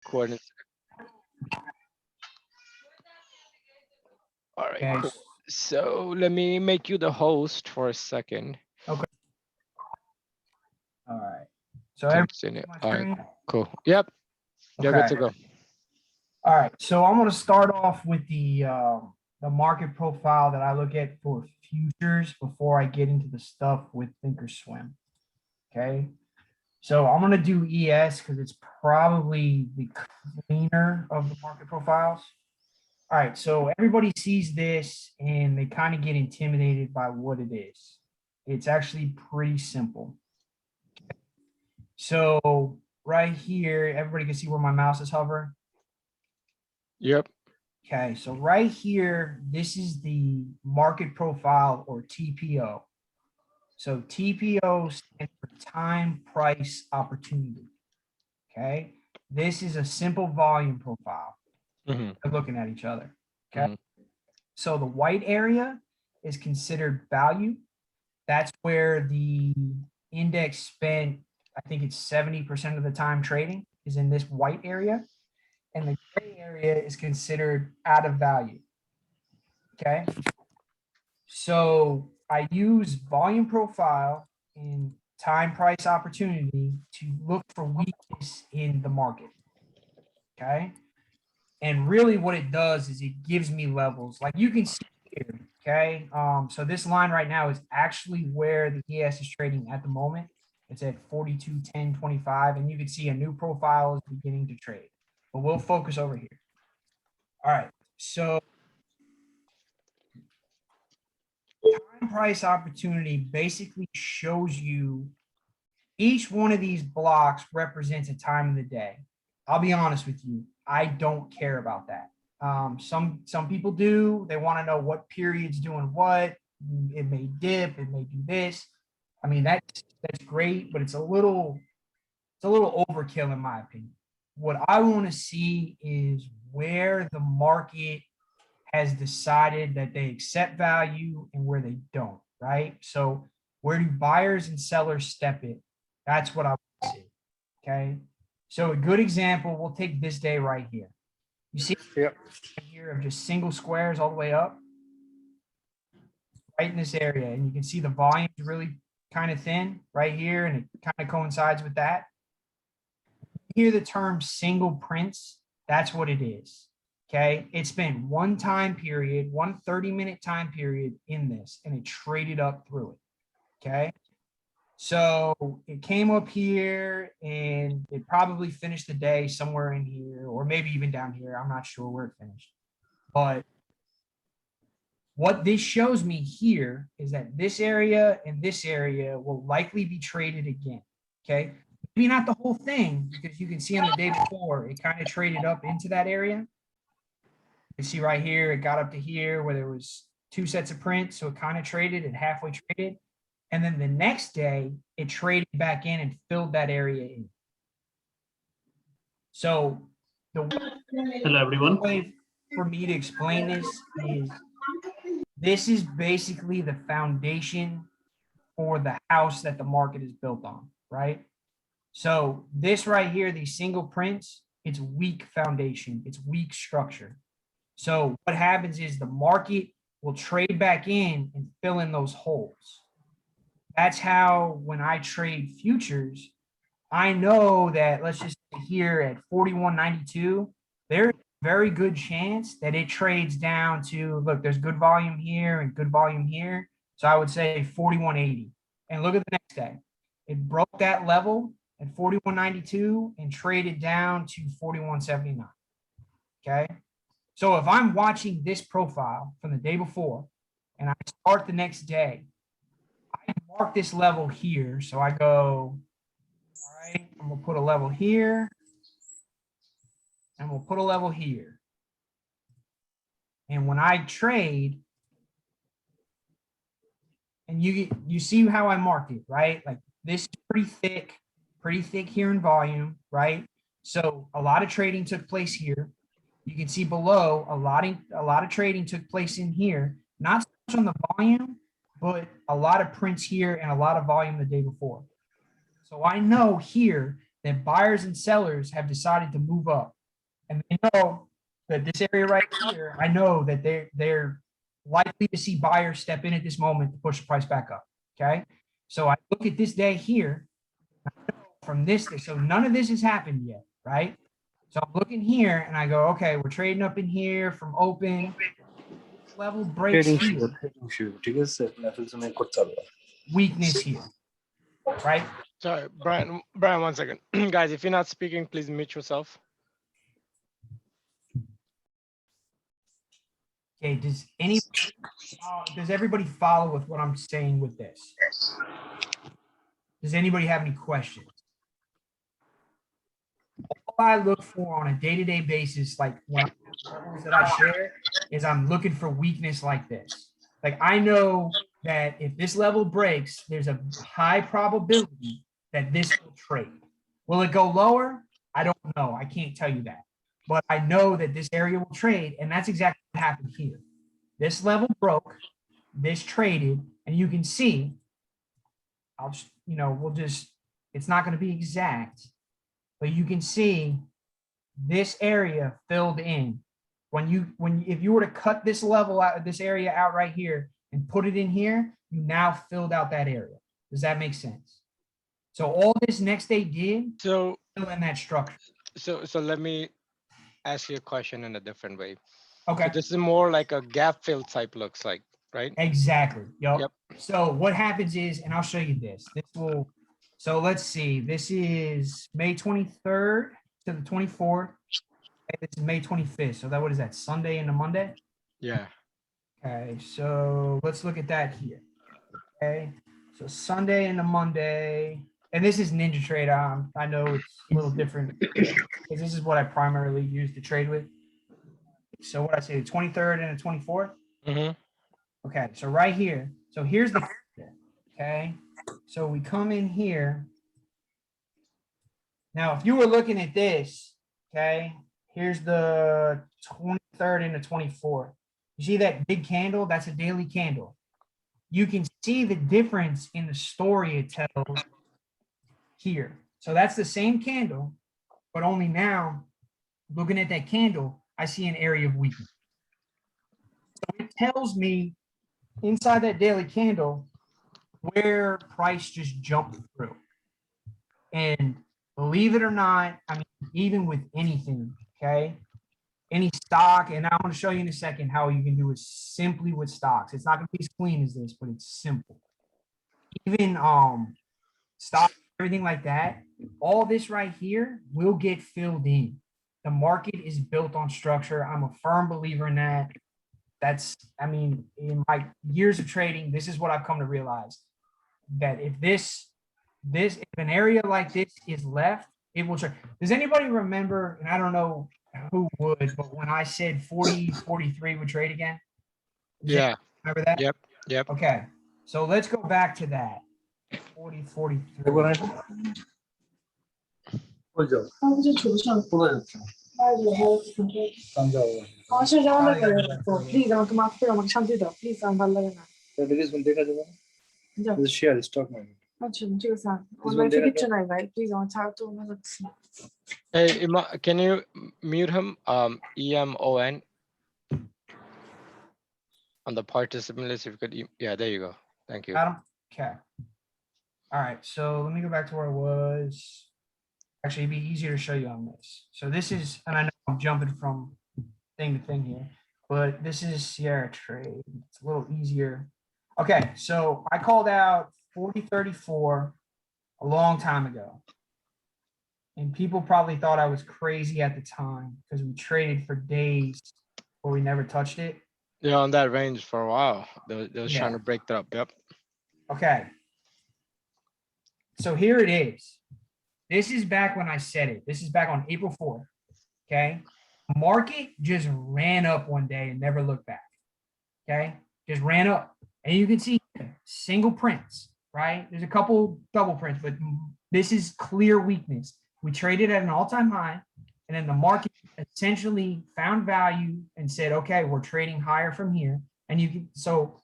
recording. All right, Okay. cool. So let me make you the host for a second. Okay. All right. So everybody Continue. see my All right, screen? cool. Yep, you're good to go. All right. So I'm going to start off with the market profile that I look at for futures before I get into the stuff with Thinkorswim. Okay. So I'm going to do ES because it's probably the cleaner of the market profiles. All right. So everybody sees this and they kind of get intimidated by what it is. It's actually pretty simple. So right here, everybody can see where my mouse is hovering. Yep. Okay, so right here, this is the market profile or TPO. So TPO stands for time, price, opportunity. Okay, this is a simple volume profile. They're looking at each other. Okay, so the white area is considered value. That's where the index spent, I think it's 70% of the time trading is in this white area. And the gray area is considered out of value. Okay. So I use volume profile and time price opportunity to look for weakness in the market. Okay. And really what it does is it gives me levels like you can see here. Okay. So this line right now is actually where the ES is trading at the moment. It's at 42.10.25, and you can see a new profile is beginning to trade. But we'll focus over here. All right. So time price opportunity basically shows you each one of these blocks represents a time of the day. I'll be honest with you. I don't care about that. Some people do. They want to know what period's doing what. It may dip. It may do this. I mean, that's great, but it's a little overkill in my opinion. What I want to see is where the market has decided that they accept value and where they don't, right? So where do buyers and sellers step in? That's what I want to see, okay? So a good example, we'll take this day right here. You see here of just single squares all the way up, right in this area. And you can see the volume is really kind of thin right here, and it kind of coincides with that. You hear the term single prints, that's what it is. Okay, it's been one time period, 1 30-minute time period in this, and it traded up through it. Okay, so it came up here and it probably finished the day somewhere in here, or maybe even down here. I'm not sure where it finished. But what this shows me here is that this area and this area will likely be traded again. Okay, maybe not the whole thing, because you can see on the day before, it kind of traded up into that area. You see right here, it got up to here where there was 2 sets of prints. So it kind of traded and halfway traded. And then the next day it traded back in and filled that area in. So hello everyone. way for me to explain this is basically the foundation for the house that the market is built on, right? So this right here, these single prints, it's weak foundation, it's weak structure. So what happens is the market will trade back in and fill in those holes. That's how when I trade futures, I know that, let's just say here at 41.92, there's a very good chance that it trades down to, look, there's good volume here and good volume here. So I would say 41.80. And look at the next day. It broke that level at 41.92 and traded down to 41.79. Okay. So if I'm watching this profile from the day before and I start the next day, I mark this level here. So I go, all right, I'm going to put a level here and we'll put a level here. And when I trade, and you see how I marked it, right? Like this is pretty thick here in volume, right? So a lot of trading took place here. You can see below a lot of trading took place in here, not so much on the volume, but a lot of prints here and a lot of volume the day before. So I know here that buyers and sellers have decided to move up. And they know that this area right here, I know that they're likely to see buyers step in at this moment to push the price back up. Okay. So I look at this day here from this day. So none of this has happened yet, right? So I'm looking here and I go, okay, we're trading up in here from open. This level breaks here. Weakness here, right? Sorry, Brian. Brian, 1 second, guys. If you're not speaking, please mute yourself. Okay, does everybody follow with what I'm saying with this? Does anybody have any questions? All I look for on a day-to-day basis, like when levels that I share, is I'm looking for weakness like this. Like I know that if this level breaks, there's a high probability that this will trade. Will it go lower? I don't know. I can't tell you that. But I know that this area will trade, and that's exactly what happened here. This level broke, this traded, and you can see, I'll just, it's not going to be exact, but you can see this area filled in. If you were to cut this level out, this area out right here and put it in here, you now filled out that area. Does that make sense? So all this next day did, So fill in that structure. So let me ask you a question in a different way. Okay. So this is more like a gap fill type looks like, right? Exactly. Yep. So what happens is, and I'll show you this. So let's see. This is May 23rd to the 24th. This is May 25th. So what is that? Sunday and a Monday? Yeah. Okay. So let's look at that here. Okay. So Sunday and a Monday. And this is NinjaTrade. I know it's a little different because this is what I primarily use to trade with. So what I say, the 23rd and the 24th? Mm-hmm. Okay, so right here. So here's the, okay. So we come in here. Now, if you were looking at this, okay, here's the 23rd and the 24th. You see that big candle? That's a daily candle. You can see the difference in the story it tells here. So that's the same candle, but only now, looking at that candle, I see an area of weakness. So it tells me inside that daily candle where price just jumped through. And believe it or not, I mean, even with anything, okay, any stock, and I want to show you in a second how you can do it simply with stocks. It's not going to be as clean as this, but it's simple. Even stock, everything like that, all this right here will get filled in. The market is built on structure. I'm a firm believer in that. I mean, in my years of trading, this is what I've come to realize, that if an area like this is left, it will trade. Does anybody remember, and I don't know who would, but when I said 40, 43 would trade again? Yeah. Remember that? Yep. Okay. So let's go back to that. 40, 43. Hey, can you mute him? EMON on the participant list. If you could, yeah, there you go. Thank you. Okay. All right. So let me go back to where I was. Actually, it'd be easier to show you on this. So this is, and I know I'm jumping from thing to thing here, but this is Sierra Trade. It's a little easier. Okay, so I called out 4034 a long time ago. And people probably thought I was crazy at the time because we traded for days where we never touched it. Yeah, on that range for a while. They was trying to break that up. Yep. Okay. So here it is. This is back when I said it. This is back on April 4th. Okay. Market just ran up one day and never looked back. Okay. Just ran up. And you can see single prints, right? There's a couple double prints, but this is clear weakness. We traded at an all-time high, and then the market essentially found value and said, okay, we're trading higher from here. And you can, so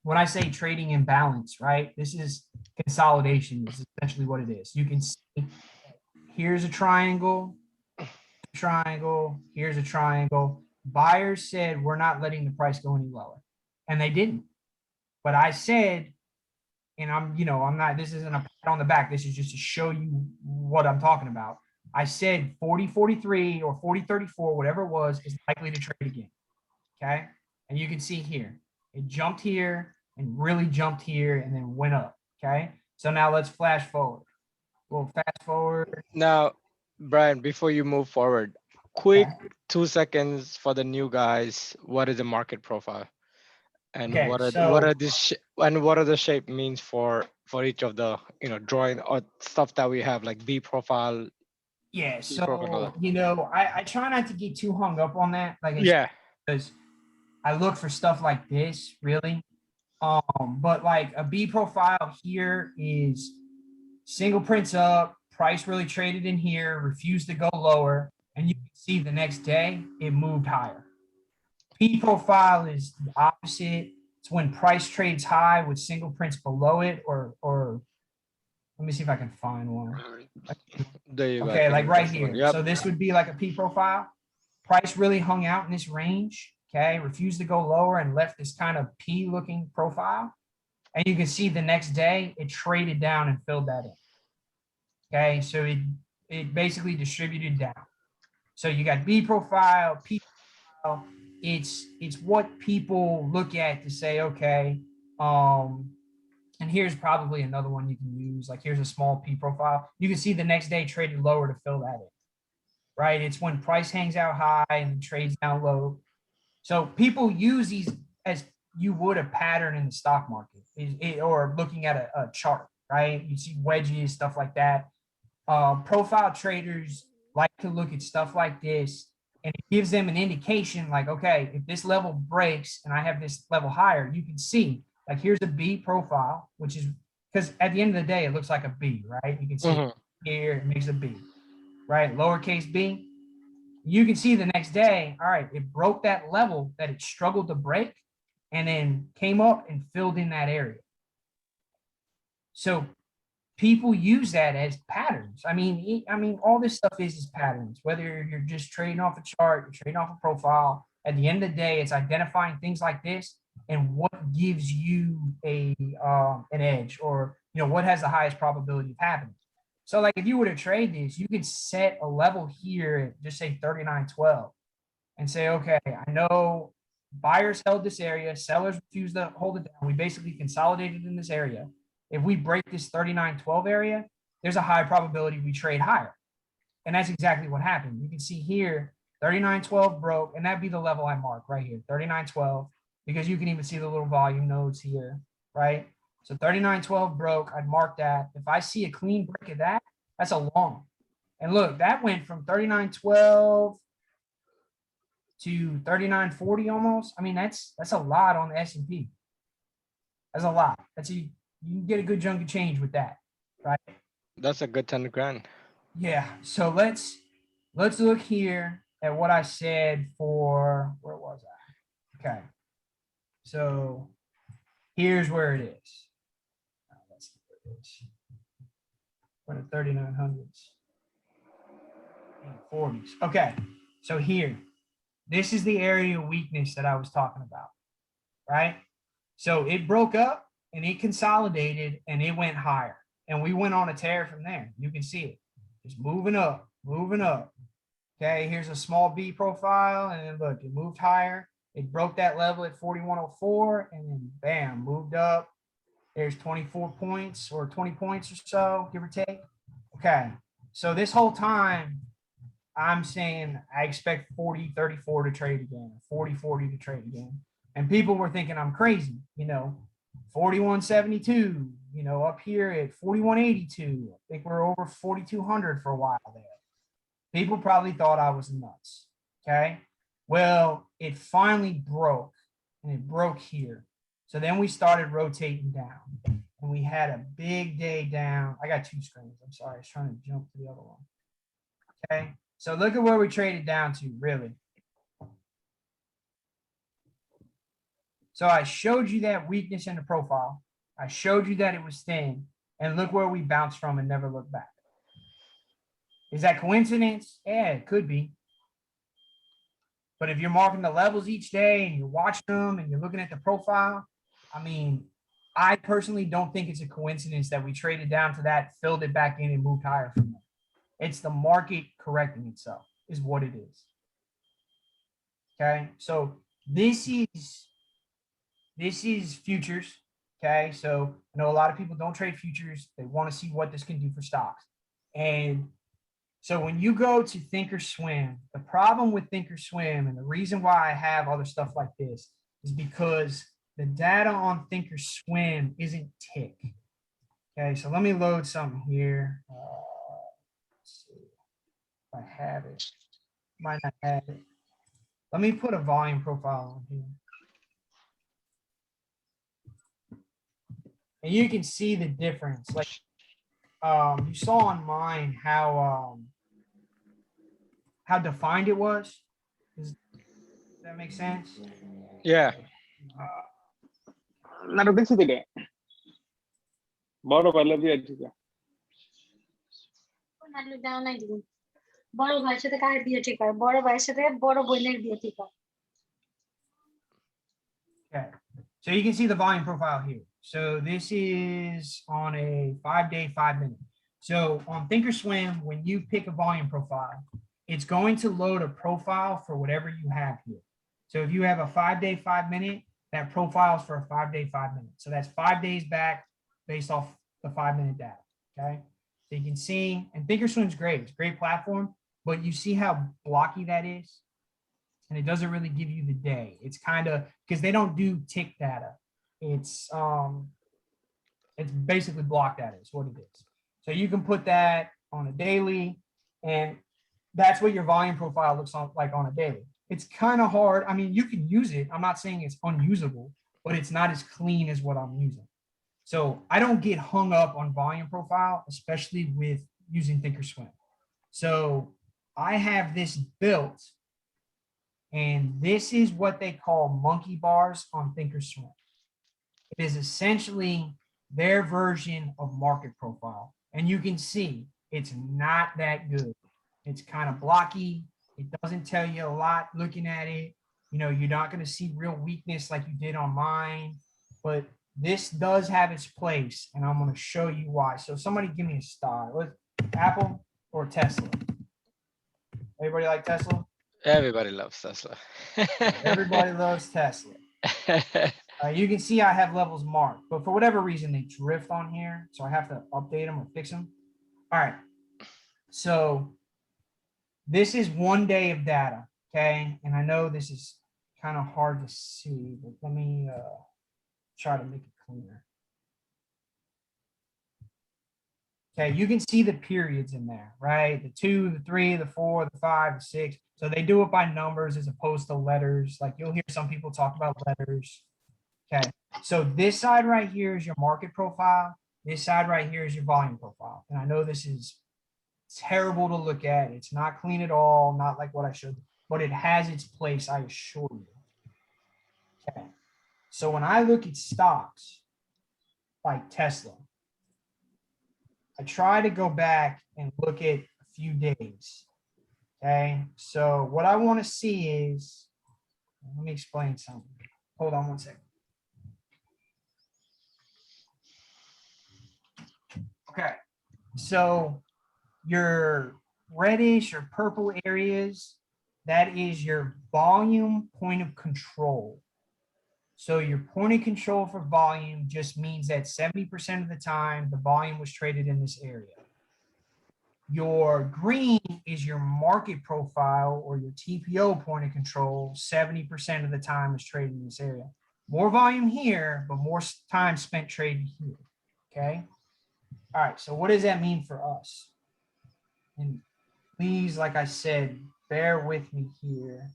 when I say trading imbalance, right, this is consolidation is essentially what it is. You can see here's a triangle, a triangle. Here's a triangle. Buyers said, we're not letting the price go any lower. And they didn't. But I said, and I'm not, this isn't a pat on the back. This is just to show you what I'm talking about. I said 40.43 or 40.34, whatever it was, is likely to trade again. Okay. And you can see here, it jumped here and really jumped here and then went up. Okay. So now let's flash forward. We'll fast forward. Now, Brian, before you move forward, quick Okay. 2 seconds for the new guys. What is the market profile? And Okay, what are so the shape means for each of the drawing or stuff that we have like B profile, yeah, C profile, and all so that. I try not to get too hung up on that. Like I said, Yeah. because I look for stuff like this, really. But like a B profile here is single prints up, price really traded in here, refused to go lower, and you can see the next day it moved higher. P profile is the opposite. It's when price trades high with single prints below it, or let me see if I can find one. There you go. I Okay, think like right that's the one. here. Yep. So this would be like a P profile. Price really hung out in this range. Okay, refused to go lower and left this kind of P looking profile. And you can see the next day it traded down and filled that in. Okay, so it basically distributed down. So you got B profile, P profile. It's what people look at to say, okay, and here's probably another one you can use. Like here's a small P profile. You can see the next day traded lower to fill that in, right? It's when price hangs out high and trades down low. So people use these as you would a pattern in the stock market or looking at a chart, right? You see wedges, stuff like that. Profile traders like to look at stuff like this, and it gives them an indication like, okay, if this level breaks and I have this level higher, you can see like here's a B profile, which is because at the end of the day, it looks like a B, right? You can see here, it makes a B, right? Lowercase b. You can see the next day, all right, it broke that level that it struggled to break and then came up and filled in that area. So people use that as patterns. I mean, all this stuff is patterns, whether you're just trading off a chart, you're trading off a profile. At the end of the day, it's identifying things like this and what gives you an edge, or what has the highest probability of happening. So like if you were to trade this, you could set a level here at just say 39.12 and say, okay, I know buyers held this area, sellers refused to hold it down. We basically consolidated in this area. If we break this 39.12 area, there's a high probability we trade higher. And that's exactly what happened. You can see here, 39.12 broke, and that'd be the level I mark right here, 39.12, because you can even see the little volume nodes here, right? So 39.12 broke, I'd mark that. If I see a clean break of that, that's a long. And look, that went from 39.12 to 39.40 almost. I mean, that's a lot on the S&P. That's a lot. You can get a good chunk of change with that, right? That's a good 10 grand. Yeah. So let's look here at what I said for, where was I? Okay. So here's where it is. Let's see where it is. We're in the 3900s. 40s. Okay. So here, this is the area of weakness that I was talking about, right? So it broke up and it consolidated and it went higher. And we went on a tear from there. You can see it. It's moving up, moving up. Okay, here's a small B profile. And then look, it moved higher. It broke that level at 4104 and then bam, moved up. There's 24 points or 20 points or so, give or take. Okay, so this whole time, I'm saying I expect 40.34 to trade again, 40.40 to trade again. And people were thinking I'm crazy, 41.72, up here at 41.82. I think we're over 4,200 for a while there. People probably thought I was nuts. Okay. Well, it finally broke, and it broke here. So then we started rotating down, and we had a big day down. I got two screens. I'm sorry. I was trying to jump to the other one. Okay. So look at where we traded down to, really. So I showed you that weakness in the profile. I showed you that it was thin, and look where we bounced from and never looked back. Is that coincidence? Yeah, it could be. But if you're marking the levels each day and you're watching them and you're looking at the profile, I mean, I personally don't think it's a coincidence that we traded down to that, filled it back in and moved higher from there. It's the market correcting itself is what it is. Okay, so this is futures. Okay, so I know a lot of people don't trade futures. They want to see what this can do for stocks. And so when you go to Thinkorswim, the problem with Thinkorswim and the reason why I have other stuff like this is because the data on Thinkorswim isn't tick. Okay, so let me load something here. Let's see if I have it. Might not have it. Let me put a volume profile on here. And you can see the difference. Like you saw on mine how defined it was. Does that make sense? Yeah. নাটক দেখছি তো এটা বড় পাইলে দিয়ে ঠিক আছে নাটক দাও নাই দিন বড় ভাইয়ের সাথে কার বিয়ে ঠিক হয় বড় ভাইয়ের সাথে বড় বোনের বিয়ে ঠিক হয় Okay, so you can see the volume profile here. So this is on a 5-day, 5-minute. So on Thinkorswim, when you pick a volume profile, it's going to load a profile for whatever you have here. So if you have a 5-day, 5-minute, that profile is for a 5-day, 5-minute. So that's 5 days back based off the 5-minute data. Okay, so you can see, and Thinkorswim's great. It's a great platform, but you see how blocky that is. And it doesn't really give you the day. It's kind of because they don't do tick data. It's basically block data is what it is. So you can put that on a daily, and that's what your volume profile looks like on a daily. It's kind of hard. I mean, you can use it. I'm not saying it's unusable, but it's not as clean as what I'm using. So I don't get hung up on volume profile, especially with using Thinkorswim. So I have this built. And this is what they call monkey bars on Thinkorswim. It is essentially their version of market profile. And you can see it's not that good. It's kind of blocky. It doesn't tell you a lot looking at it. You know, you're not going to see real weakness like you did on mine. But this does have its place. And I'm going to show you why. So somebody give me a star. Apple or Tesla? Everybody like Tesla? Everybody loves Tesla. Everybody loves Tesla. You can see I have levels marked, but for whatever reason, they drift on here. So I have to update them or fix them. All right. So this is 1 day of data. Okay. And I know this is kind of hard to see, but let me try to make it cleaner. Okay, you can see the periods in there, right? The 2, the 3, the 4, the 5, the 6. So they do it by numbers as opposed to letters. Like you'll hear some people talk about letters. Okay, so this side right here is your market profile. This side right here is your volume profile. And I know this is terrible to look at. It's not clean at all, not like what I showed, but it has its place, I assure you. Okay, so when I look at stocks like Tesla, I try to go back and look at a few days. Okay, so what I want to see is, let me explain something. Hold on 1 second. Okay, so your reddish or purple areas, that is your volume point of control. So your point of control for volume just means that 70% of the time, the volume was traded in this area. Your green is your market profile or your TPO point of control. 70% of the time is traded in this area. More volume here, but more time spent trading here. Okay. All right. So what does that mean for us? And please, like I said, bear with me here.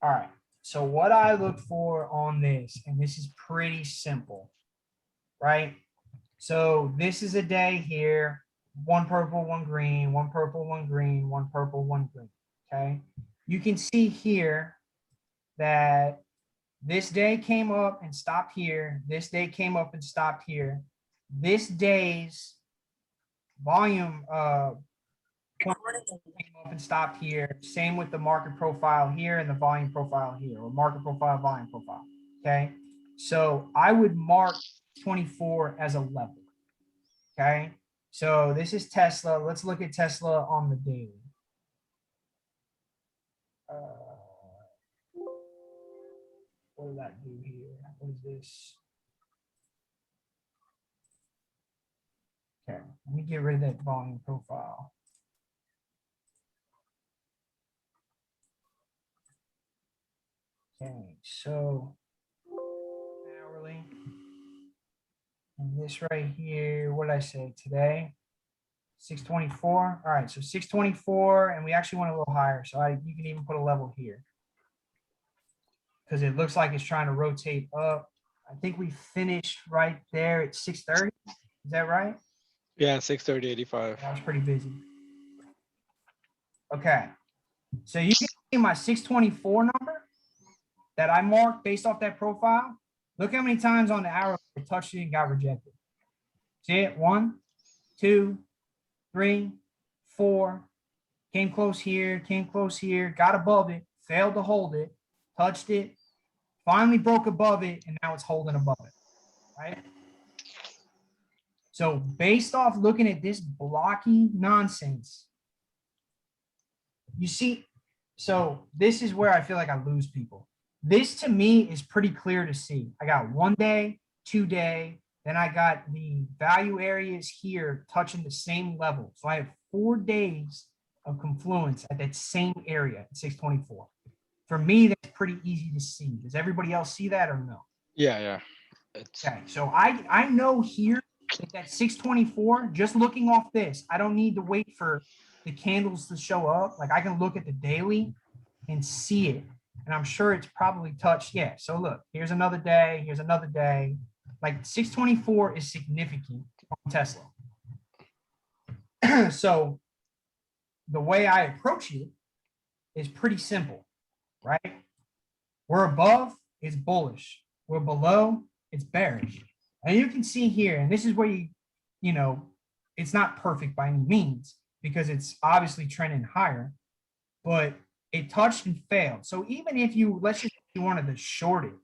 All right. So what I look for on this, and this is pretty simple, right? So this is a day here, 1 purple, 1 green, 1 purple, 1 green, 1 purple, 1 green, okay? You can see here that this day came up and stopped here. This day came up and stopped here. This day's volume came up and stopped here. Same with the market profile here and the volume profile here, or market profile, volume profile. Okay. So I would mark 24 as a level. Okay. So this is Tesla. Let's look at Tesla on the daily. What does that do here? What is this? Okay, let me get rid of that volume profile. Okay, so hourly. And this right here, what did I say today? 624. All right, so 624, and we actually want a little higher. So you can even put a level here because it looks like it's trying to rotate up. I think we finished right there at 630. Is that right? Yeah, 630.85. I was pretty busy. Okay, so you can see my 624 number that I marked based off that profile. Look how many times on the hour it touched it and got rejected. See it? 1, 2, 3, 4. Came close here, got above it, failed to hold it, touched it, finally broke above it, and now it's holding above it, right? So based off looking at this blocky nonsense, you see, so this is where I feel like I lose people. This to me is pretty clear to see. I got 1 day, 2 day, then I got the value areas here touching the same level. So I have 4 days of confluence at that same area at 624. For me, that's pretty easy to see. Does everybody else see that or no? Yeah. It's Okay, so I know here that 624, just looking off this, I don't need to wait for the candles to show up. Like I can look at the daily and see it. And I'm sure it's probably touched. Yeah, so look, here's another day, here's another day. Like 624 is significant on Tesla. So the way I approach it is pretty simple, right? We're above, it's bullish. We're below, it's bearish. And you can see here, and this is where you know, it's not perfect by any means because it's obviously trending higher, but it touched and failed. So even if you, let's just say you wanted to short it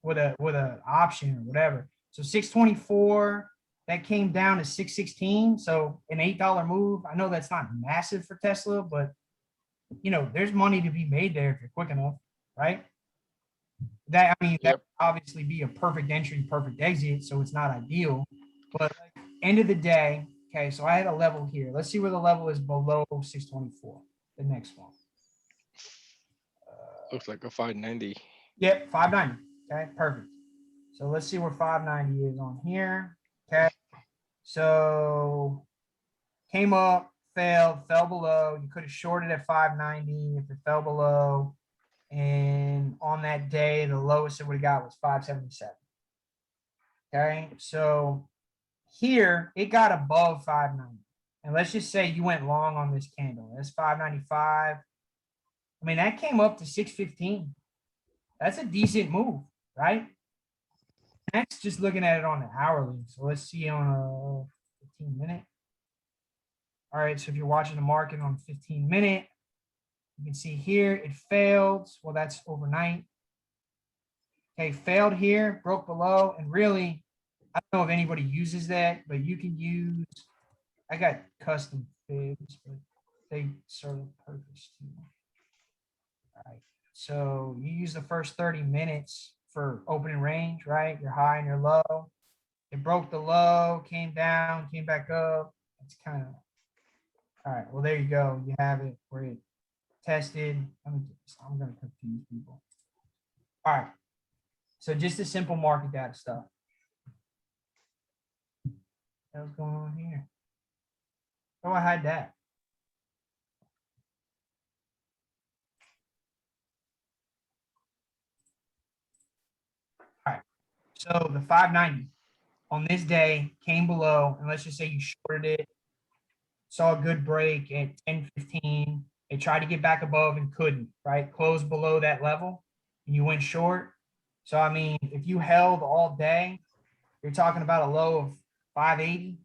with a option or whatever. So 624, that came down to 616. So an $8 move. I know that's not massive for Tesla, but you know, there's money to be made there if you're quick enough, right? That, I mean, that would obviously be a perfect entry, perfect exit, so it's not ideal. But end of the day, okay, so I had a level here. Let's see where the level is below 624, the next one. looks like a 590. Yep, 590. Okay, perfect. So let's see where 590 is on here. Okay, so came up, failed, fell below. You could have shorted at 590 if it fell below. And on that day, the lowest it would have got was 577. Okay, so here it got above 590. And let's just say you went long on this candle. That's 595. I mean, that came up to 615. That's a decent move, right? Next, just looking at it on the hourly. So let's see on a 15-minute. All right, so if you're watching the market on 15-minute, you can see here it failed. Well, that's overnight. Okay, failed here, broke below, and really, I don't know if anybody uses that, but you can use, I got custom fibs, but they serve a purpose too. All right, so you use the first 30 minutes for opening range, right? Your high and your low. It broke the low, came down, came back up. It's kind of, all right, well, there you go. You have it where it tested. I'm going to confuse people. All right. So just the simple market data stuff. What's going on here? Oh, I had that. All right. So the 590 on this day came below, and let's just say you shorted it, saw a good break at 10:15. It tried to get back above and couldn't, right? Closed below that level, and you went short. So, I mean, if you held all day, you're talking about a low of 580.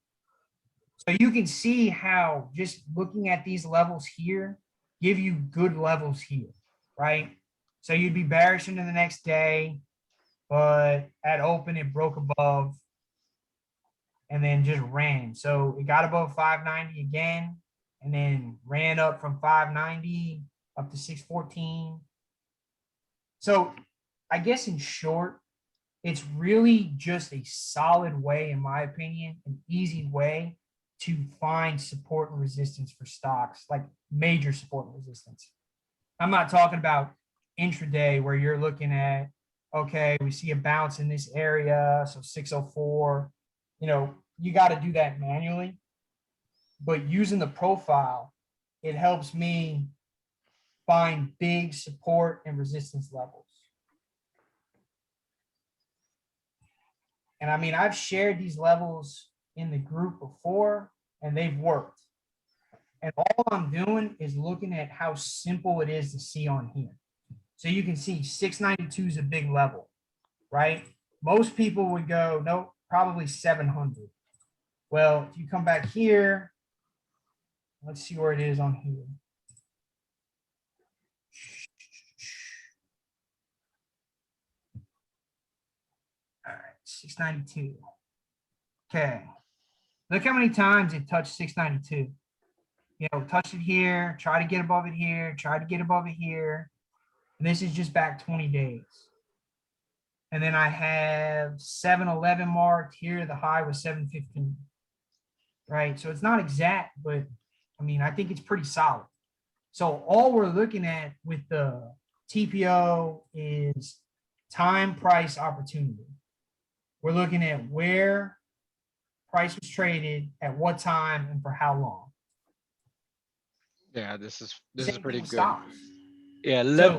So you can see how just looking at these levels here give you good levels here, right? So you'd be bearish into the next day, but at open it broke above and then just ran. So it got above 590 again and then ran up from 590 up to 614. So I guess in short, it's really just a solid way, in my opinion, an easy way to find support and resistance for stocks, like major support and resistance. I'm not talking about intraday where you're looking at, okay, we see a bounce in this area, so 604, you know, you got to do that manually. But using the profile, it helps me find big support and resistance levels. And I mean, I've shared these levels in the group before and they've worked. And all I'm doing is looking at how simple it is to see on here. So you can see 692 is a big level, right? Most people would go, nope, probably 700. Well, if you come back here, let's see where it is on here. All right, 692. Okay. Look how many times it touched 692. You know, touch it here, try to get above it here, try to get above it here. And this is just back 20 days. And then I have 711 marked here. The high was 715. Right. So it's not exact, but I mean, I think it's pretty solid. So all we're looking at with the TPO is time, price, opportunity. We're looking at where price was traded, at what time, and for how long. Yeah, this is Same pretty thing with good. stocks. Yeah, So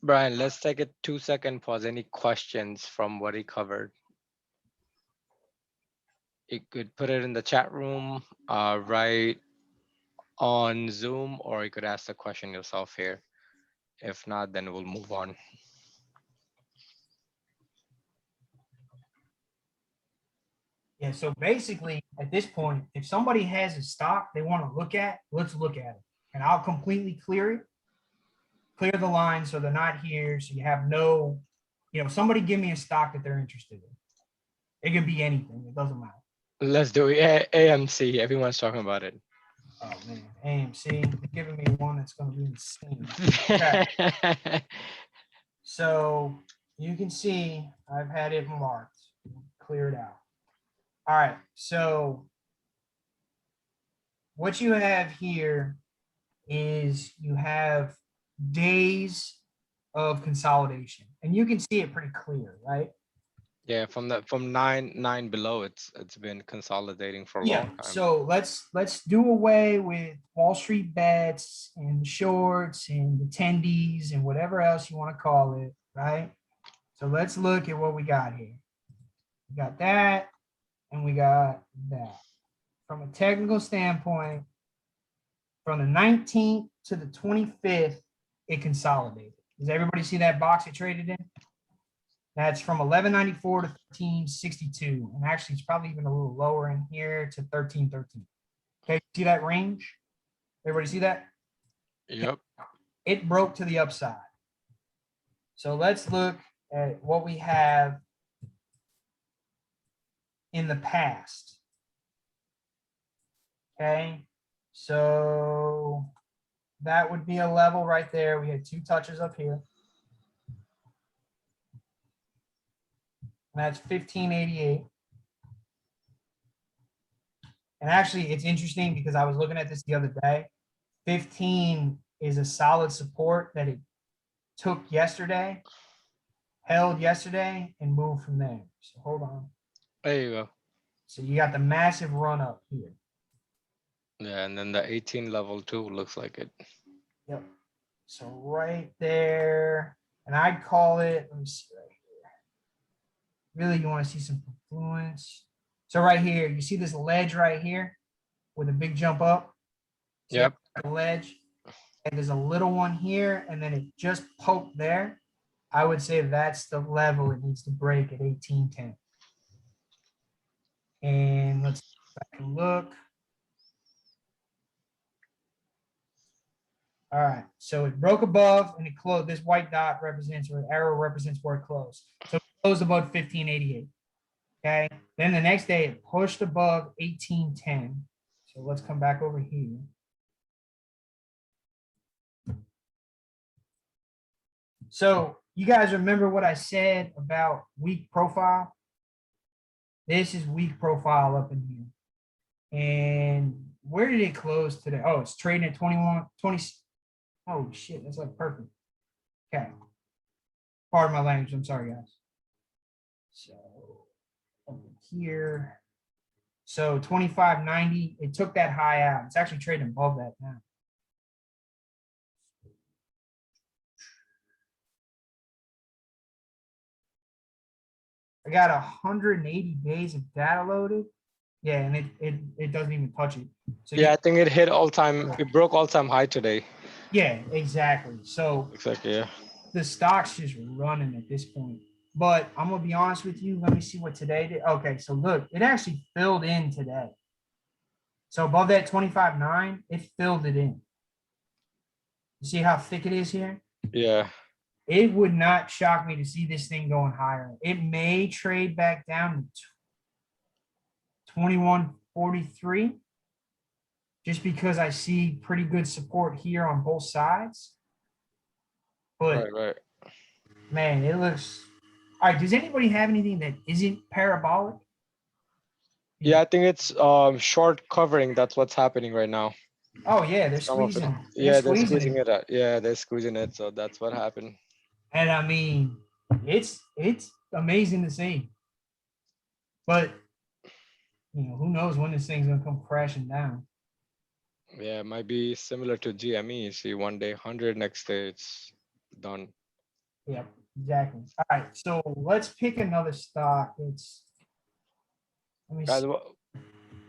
Brian, let's take a 2-second pause. Any questions from what he covered? You could put it in the chat room, right on Zoom, or you could ask the question yourself here. If not, then we'll move on. yeah, so basically at this point, if somebody has a stock they want to look at, let's look at it. And I'll completely clear it, clear the line so they're not here. So you have no, you know, somebody give me a stock that they're interested in. It could be anything, it doesn't matter. Let's do it. AMC, everyone's talking about it. Oh man, AMC, you're giving me one that's going to be insane. Okay. So you can see I've had it marked, clear it out. All right, so what you have here is you have days of consolidation, and you can see it pretty clear, right? Yeah, from 9 below, it's been consolidating for a long time. So let's do away with Wall Street bets and the shorts and the tendies and whatever else you want to call it, right? So let's look at what we got here. We got that and we got that. From a technical standpoint, from the 19th to the 25th, it consolidated. Does everybody see that box it traded in? That's from 1194 to 1362. And actually, it's probably even a little lower in here to 1313. Okay, see that range? Everybody see that? Yep. It broke to the upside. So let's look at what we have in the past. Okay, so that would be a level right there. We had 2 touches up here. And that's 1588. And actually, it's interesting because I was looking at this the other day. 15 is a solid support that it took yesterday, held yesterday, and moved from there. So hold on. There you go. So you got the massive run up here. Yeah, and then the 18 level too looks like it. Yep. So right there, and I'd call it, let me see right here. Really, you want to see some confluence. So right here, you see this ledge right here with a big jump up? See Yep. the ledge? And there's a little one here, and then it just poked there. I would say that's the level it needs to break at 1810. And let's back and look. All right, so it broke above and it closed. This white dot represents, or arrow represents where it closed. So it closed above 1588. Okay, then the next day it pushed above 1810. So let's come back over here. So you guys remember what I said about weak profile? This is weak profile up in here. And where did it close today? Oh, it's trading at 21, 20. Oh shit, that's like perfect. Okay. Pardon my language. I'm sorry, guys. So over here. So 25.90, it took that high out. It's actually trading above that now. I got 180 days of data loaded. Yeah, and it doesn't even touch it. So Yeah, I think it hit all time. It broke all time high today. yeah, exactly. So Exactly. Yeah. the stock's just running at this point. But I'm gonna be honest with you. Let me see what today did. Okay, so look, it actually filled in today. So above that 25.9, it filled it in. You see how thick it is here? Yeah. It would not shock me to see this thing going higher. It may trade back down to 21.43 just because I see pretty good support here on both sides. But Right. man, it looks all right. Does anybody have anything that isn't parabolic? Yeah, I think it's short covering. That's what's happening right now. Oh yeah, they're Some of it. squeezing. Yeah, they're Squeezing squeezing it. it out. Yeah, they're squeezing it. So that's what happened. And I mean, it's amazing to see. But who knows when this thing's gonna come crashing down. Yeah, it might be similar to GME. See, one day 100, next day it's done. Yep, exactly. All right, so let's pick another stock. Let me Guys, see.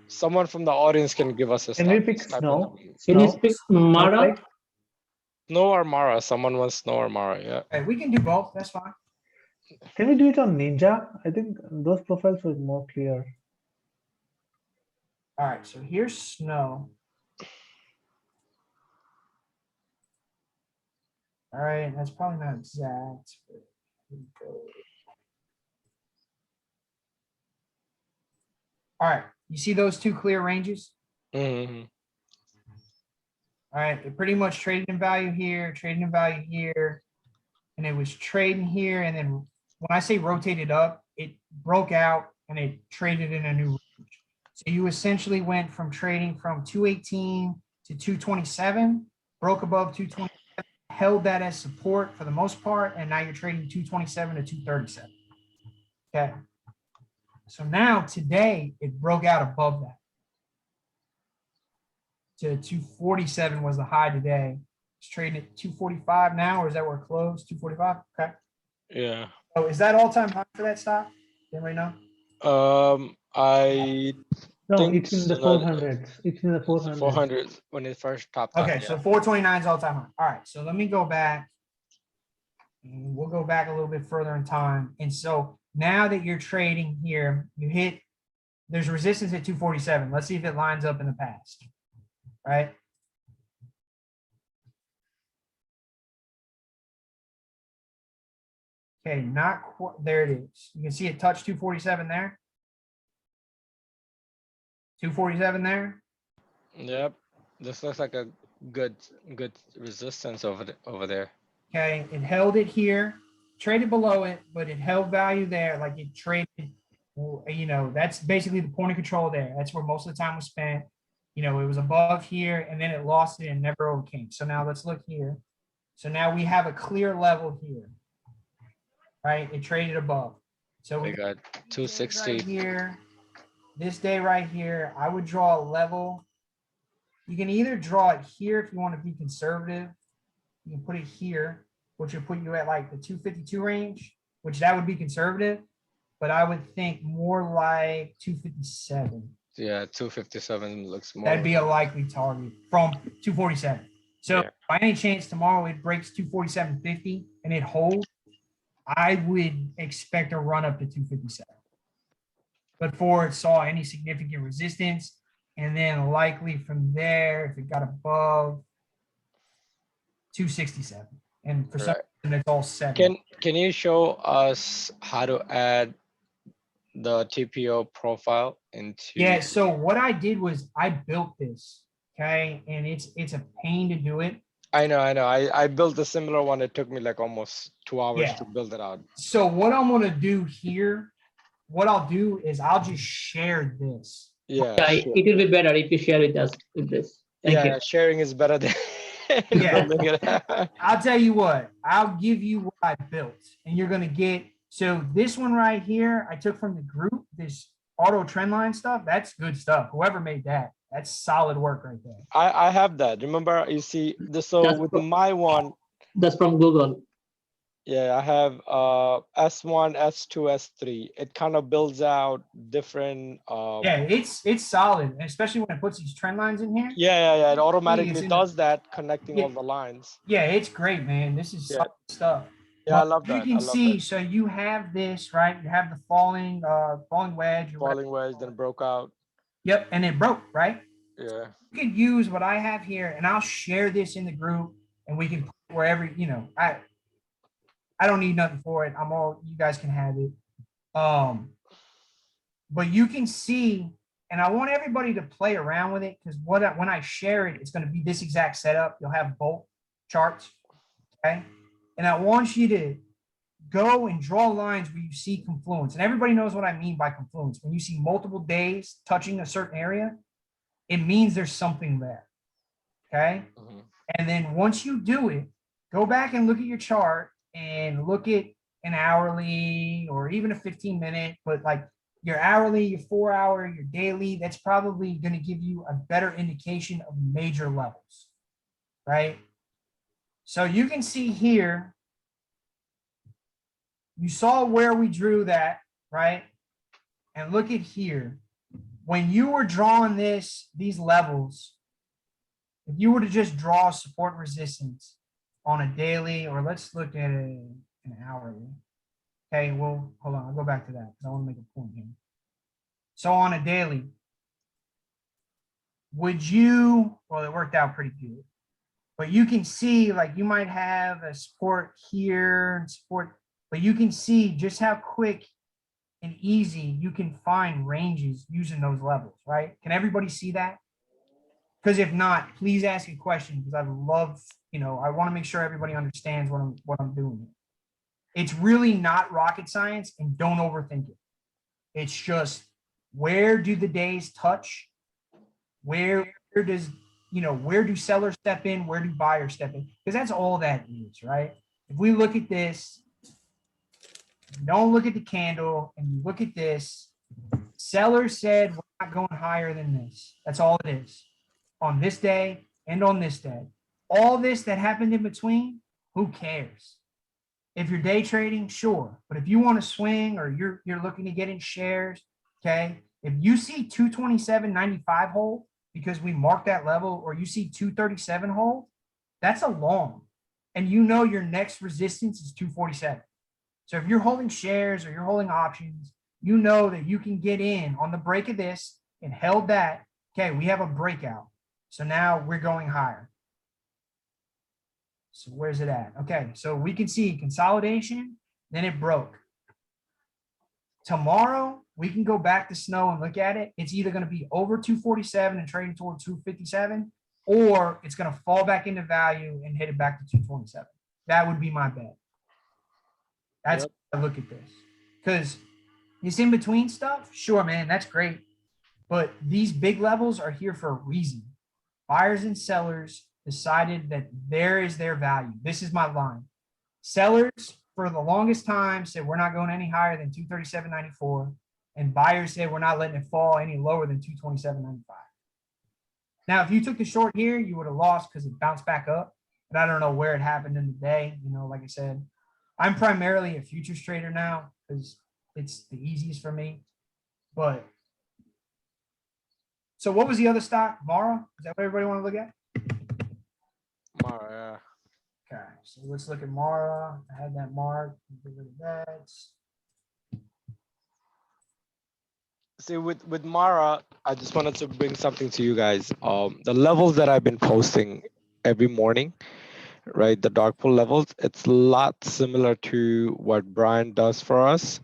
someone from the audience can give us a Can we stock. pick Just type in Snow? Can you Snow? pick Mara? Snowflake? Snow or Mara. Someone wants Snow or Mara. Yeah. Okay, we can do both. That's fine. Can we do it on Ninja? I think those profiles were more clear. All right, so here's Snow. All right, that's probably not exact. But here we go. All right, you see those two clear ranges? Mm-hmm. All right, it pretty much traded in value here, trading in value here, and it was trading here. And then when I say rotated up, it broke out and it traded in a new range. So you essentially went from trading from 218 to 227, broke above 227, held that as support for the most part, and now you're trading 227 to 237. Okay. So now today it broke out above that. To 247 was the high today. It's trading at 245 now, or is that where it closed? 245. Okay. Yeah. Oh, is that all-time high for that stock? Anybody know? I No, think it's in the 400s. It's in the 400s. 400 when it first topped out. Okay, Yeah. so 429 is all-time high. All right, so let me go back. And we'll go back a little bit further in time. And so now that you're trading here, there's resistance at 247. Let's see if it lines up in the past. Right? Okay, not quite. There it is. You can see it touch 247 there. 247 there. Yep. This looks like a good resistance over there. Okay, it held it here, traded below it, but it held value there. Like it traded, that's basically the point of control there. That's where most of the time was spent. It was above here and then it lost it and never overcame. So now let's look here. So now we have a clear level here, right? It traded above. So We got 260 right here, this day right here, I would draw a level. You can either draw it here if you want to be conservative. You can put it here, which would put you at like the 252 range, which that would be conservative, but I would think more like 257. Yeah, 257 looks more. That'd be a likely target from 247. So Yeah. by any chance tomorrow it breaks 247.50 and it holds, I would expect a run up to 257. But before it saw any significant resistance, and then likely from there, if it got above 267. And for some Right. reason, it's all 7. Can you show us how to add the TPO profile into? Yeah, so what I did was I built this, okay? And it's a pain to do it. I know. I built a similar one. It took me like almost 2 hours Yeah. to build it out. So what I'm gonna do here, what I'll do is I'll just share this. Yeah, Yeah, sure. it will be better if you share with us with this. Thank you. Sharing is better than Yeah. building it. I'll tell you what, I'll give you what I built, and you're gonna get. So this one right here, I took from the group, this auto trend line stuff. That's good stuff. Whoever made that, that's solid work right there. I have that. Remember, you see this. So That's with from- my one, That's from Google. yeah, I have S1, S2, S3. It kind of builds out different. Yeah, it's solid, especially when it puts these trend lines in here. Yeah. It automatically in the- does that, connecting Yeah. all the lines. Yeah, it's great, man. This is Yeah. solid stuff. Yeah, I Well, love you that. can see, so you have this, right? You have the falling wedge. Or whatever. Falling wedge, then broke out. Yep, and it broke, right? Yeah. You can use what I have here, and I'll share this in the group, and we can put it wherever, I don't need nothing for it. You guys can have it. But you can see, and I want everybody to play around with it, because when I share it, it's going to be this exact setup. You'll have both charts, okay? And I want you to go and draw lines where you see confluence. And everybody knows what I mean by confluence. When you see multiple days touching a certain area, it means there's something there, okay? Mhm. And then once you do it, go back and look at your chart and look at an hourly or even a 15-minute, but like your hourly, your 4-hour, your daily, that's probably going to give you a better indication of major levels, right? So you can see here, you saw where we drew that, right? And look at here. When you were drawing these levels, if you were to just draw support resistance on a daily, or let's look at an hourly. Okay, well, hold on, I'll go back to that because I want to make a point here. So on a daily, well, it worked out pretty good. But you can see, like, you might have a support here and support, but you can see just how quick and easy you can find ranges using those levels, right? Can everybody see that? Because if not, please ask a question, because I love, I want to make sure everybody understands what I'm doing. It's really not rocket science, and don't overthink it. It's just, where do the days touch? Where do sellers step in? Where do buyers step in? Because that's all that is, right? If we look at this, don't look at the candle, and you look at this, sellers said we're not going higher than this. That's all it is. On this day and on this day. All this that happened in between, who cares? If you're day trading, sure. But if you want to swing, or you're looking to get in shares, okay? If you see 227.95 hold because we marked that level, or you see 237 hold, that's a long. And your next resistance is 247. So if you're holding shares or you're holding options, you know that you can get in on the break of this and held that. Okay, we have a breakout. So now we're going higher. So where's it at? Okay, so we can see consolidation, then it broke. Tomorrow, we can go back to Snow and look at it. It's either going to be over 247 and trading toward 257, or it's going to fall back into value and hit it back to 227. That would be my bet. That's how I look at this. Because this in between stuff, sure, man, that's great. But these big levels are here for a reason. Buyers and sellers decided that there is their value. This is my line. Sellers, for the longest time, said we're not going any higher than 237.94. And buyers said we're not letting it fall any lower than 227.95. Now, if you took the short here, you would have lost because it bounced back up. But I don't know where it happened in the day. Like I said, I'm primarily a futures trader now because it's the easiest for me. But so what was the other stock? Mara? Is that what everybody want to look at? Mara, yeah. Okay, so let's look at Mara. I had that marked. Get rid of that. See, with Mara, I just wanted to bring something to you guys. The levels that I've been posting every morning, right? The dark pool levels, it's a lot similar to what Brian does for us.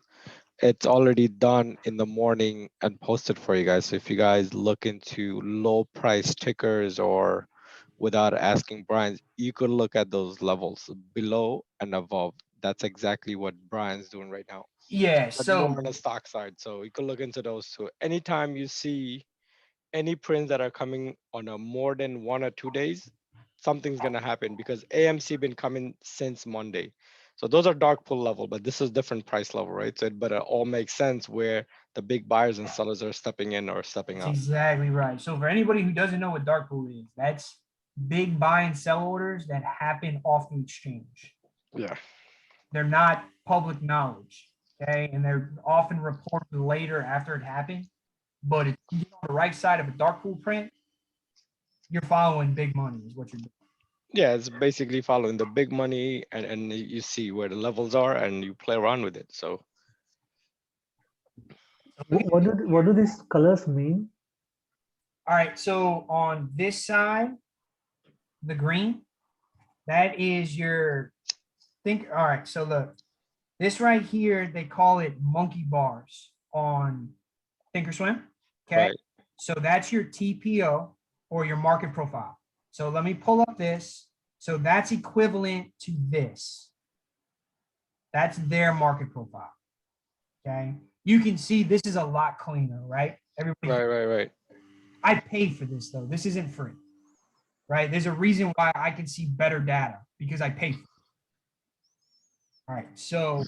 It's already done in the morning and posted for you guys. So if you guys look into low price tickers or without asking Brian, you could look at those levels below and above. That's exactly what Brian's doing right now, Yeah. but more So on the stock side. So you could look into those too. Anytime you see any prints that are coming on a more than 1 or 2 days, something's gonna happen because AMC been coming since Monday. So those are dark pool level, but this is different price level, right? So but it all makes sense where the big buyers and sellers are stepping in or stepping that's out. exactly right. So for anybody who doesn't know what dark pool is, that's big buy and sell orders that happen off the exchange. Yeah. They're not public knowledge. Okay. And they're often reported later after it happened. But if you get on the right side of a dark pool print, you're following big money, is what you're doing. Yeah, it's basically following the big money and you see where the levels are and you play around with it. So So look at What do these colors mean? all right. So on this side, the green, that is your think. All right. So look, this right here, they call it monkey bars on Thinkorswim. Okay. right, So that's your TPO or your market profile. So let me pull up this. So that's equivalent to this. That's their market profile. Okay. You can see this is a lot cleaner, right? Everybody, right. I paid for this though. This isn't free, right? There's a reason why I can see better data because I paid for it. All right. So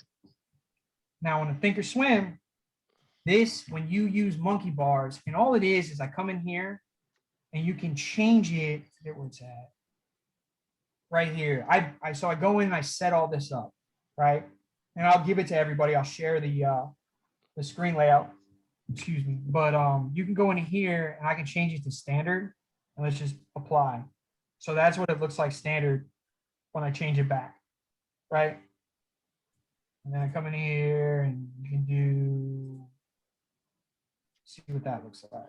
now on a Thinkorswim, this, when you use monkey bars, and all it is I come in here and you can change it. Forget where it's at. Right here. So I go in and I set all this up, right? And I'll give it to everybody. I'll share the screen layout. Excuse me. But you can go in here and I can change it to standard and let's just apply. So that's what it looks like standard when I change it back, right? And then I come in here and you can do, see what that looks like.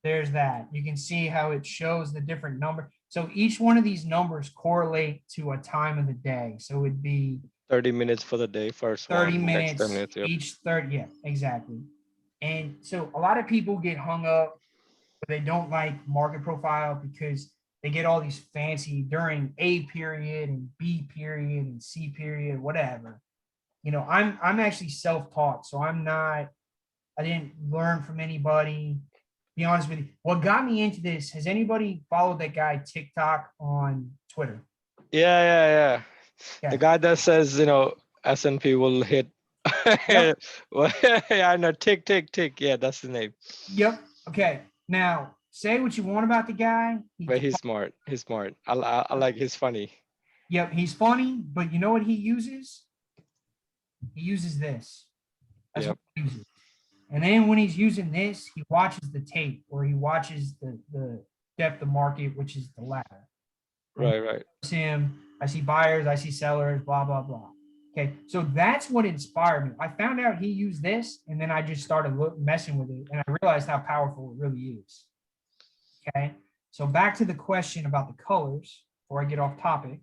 There's that. You can see how it shows the different number. So each one of these numbers correlate to a time of the day. So it'd be 30 minutes for the day, first 30 one, next 10 minutes minutes. Yep. each 30. Yeah, exactly. And so a lot of people get hung up, but they don't like market profile because they get all these fancy during A period and B period and C period, whatever. You know, I'm actually self-taught, so I didn't learn from anybody. Be honest with you. What got me into this, has anybody followed that guy TikTok on Twitter? Yeah. Okay. The guy that says, S&P will hit. Yep. Well, yeah, I know. Tick. Yeah, that's the name. Yep. Okay. Now, say what you want about the guy. But he's smart. I like he's funny. Yep, he's funny, but you know what he uses? He uses this. That's Yep. what he uses. And then when he's using this, he watches the tape or he watches the depth of market, which is the ladder. Right. Him, I see buyers, I see sellers, blah, blah, blah. Okay, so that's what inspired me. I found out he used this, and then I just started messing with it, and I realized how powerful it really is. Okay, so back to the question about the colors before I get off topic.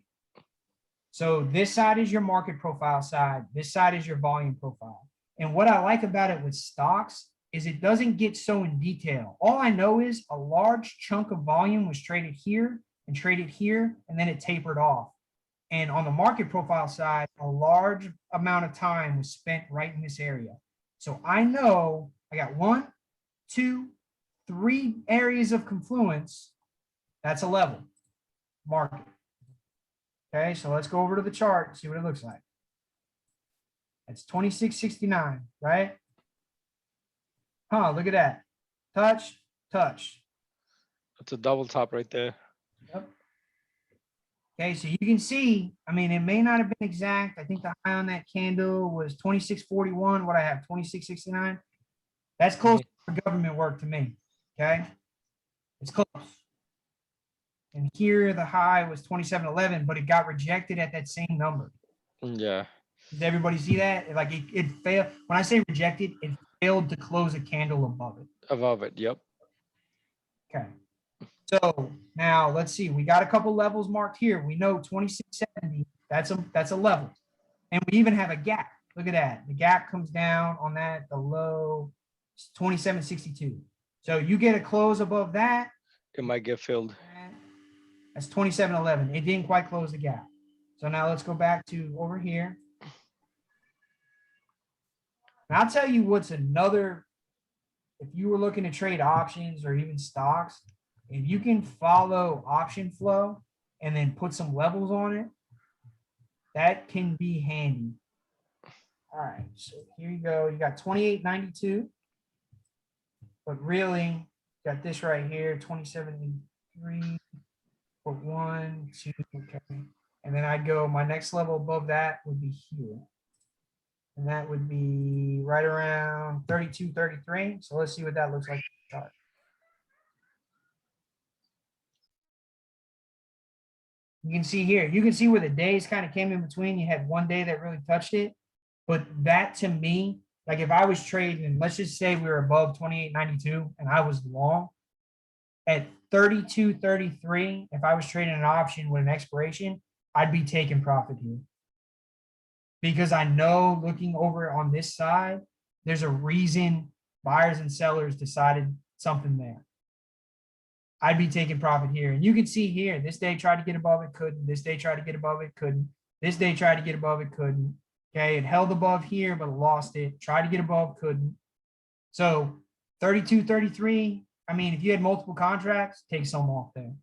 So this side is your market profile side. This side is your volume profile. And what I like about it with stocks is it doesn't get so in detail. All I know is a large chunk of volume was traded here and traded here, and then it tapered off. And on the market profile side, a large amount of time was spent right in this area. So I know I got 1, 2, 3 areas of confluence. That's a level market. Okay, so let's go over to the chart and see what it looks like. It's 2669, right? Huh, look at that. Touch. That's a double top right there. Yep. Okay, so you can see, I mean, it may not have been exact. I think the high on that candle was 2641. What I have, 2669. That's close for government work to me. Okay, it's close. And here the high was 2711, but it got rejected at that same number. Yeah. Does everybody see that? Like it failed. When I say rejected, it failed to close a candle above it. Above it. Yep. Okay. So now let's see, we got a couple levels marked here. We know 2670, that's a level. And we even have a gap. Look at that. The gap comes down on that, the low 2762. So you get a close above that. It might get filled. That's 2711. It didn't quite close the gap. So now let's go back to over here. And I'll tell you what's another, if you were looking to trade options or even stocks, if you can follow option flow and then put some levels on it, that can be handy. All right, so here you go. You got 2892, but really got this right here, 2783, for 1, 2, okay. And then I'd go, my next level above that would be here. And that would be right around 32, 33. So let's see what that looks like. You can see here, you can see where the days kind of came in between. You had one day that really touched it. But that to me, like if I was trading, and let's just say we were above 28.92 and I was long at 32.33, if I was trading an option with an expiration, I'd be taking profit here. Because I know looking over on this side, there's a reason buyers and sellers decided something there. I'd be taking profit here. And you can see here, this day tried to get above it, couldn't. This day tried to get above it, couldn't. This day tried to get above it, couldn't. Okay, it held above here, but lost it. Tried to get above, couldn't. So 32, 33, I mean, if you had multiple contracts, take some off there,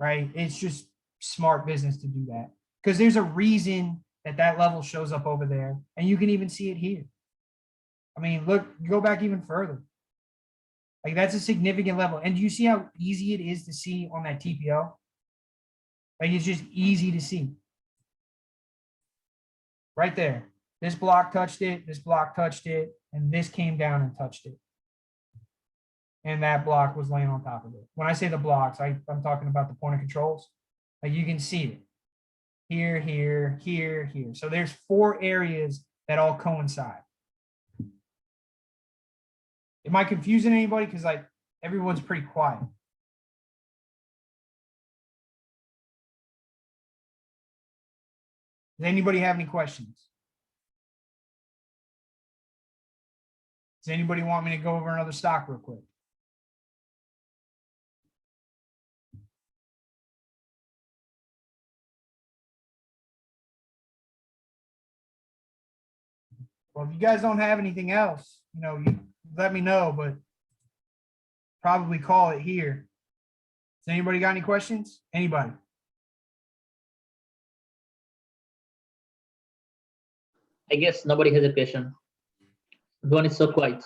right? It's just smart business to do that. Because there's a reason that that level shows up over there. And you can even see it here. I mean, look, go back even further. Like that's a significant level. And do you see how easy it is to see on that TPO? Like it's just easy to see. Right there. This block touched it, this block touched it, and this came down and touched it. And that block was laying on top of it. When I say the blocks, I'm talking about the point of controls. Like you can see it. Here, here, here, here. So there's 4 areas that all coincide. Am I confusing anybody? Because like everyone's pretty quiet. Does anybody have any questions? Does anybody want me to go over another stock real quick? Well, if you guys don't have anything else, you know, you let me know, but probably call it here. Does anybody got any questions? Anybody? I guess nobody has a question. Everyone is so quiet.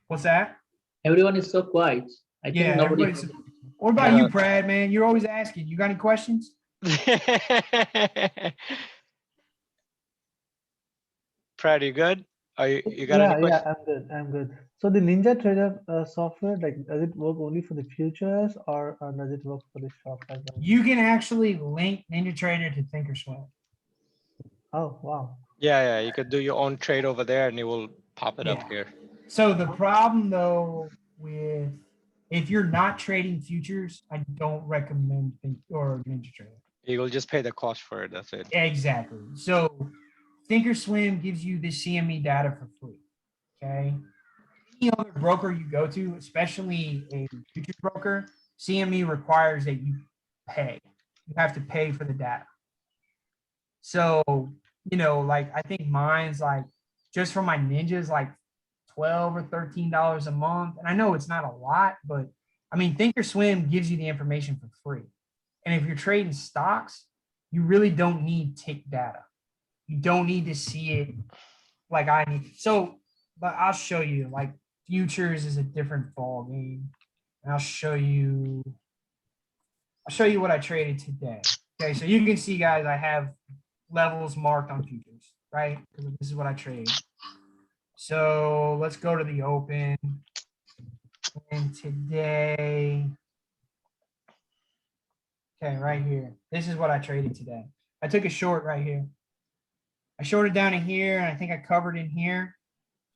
What's that? Everyone is so quiet. I think nobody. Everybody's. What about you, Brad, man? You're always asking. You got any questions? Brad, you good? Are you got any questions? Yeah, I'm good. So the Ninja Trader software, like, does it work only for the futures or does it work for the stock as well? You can actually link Ninja Trader to Thinkorswim. Oh, wow. Yeah, you could do your own trade over there and it will pop it up here. So the problem though with if you're not trading futures, I don't recommend Ninja Trader. You will just pay the cost for it. That's it. Exactly. So Thinkorswim gives you the CME data for free. Okay. Any other broker you go to, especially a futures broker, CME requires that you pay. You have to pay for the data. So, you know, like I think mine's like just for my ninjas, like $12 or $13 a month. And I know it's not a lot, but I mean, Thinkorswim gives you the information for free. And if you're trading stocks, you really don't need tick data. You don't need to see it like I need. So, but I'll show you, like futures is a different ball game. And I'll show you what I traded today. Okay, so you can see, guys, I have levels marked on futures, right? Because this is what I trade. So let's go to the open. And today, okay, right here. This is what I traded today. I took a short right here. I shorted down in here, and I think I covered in here.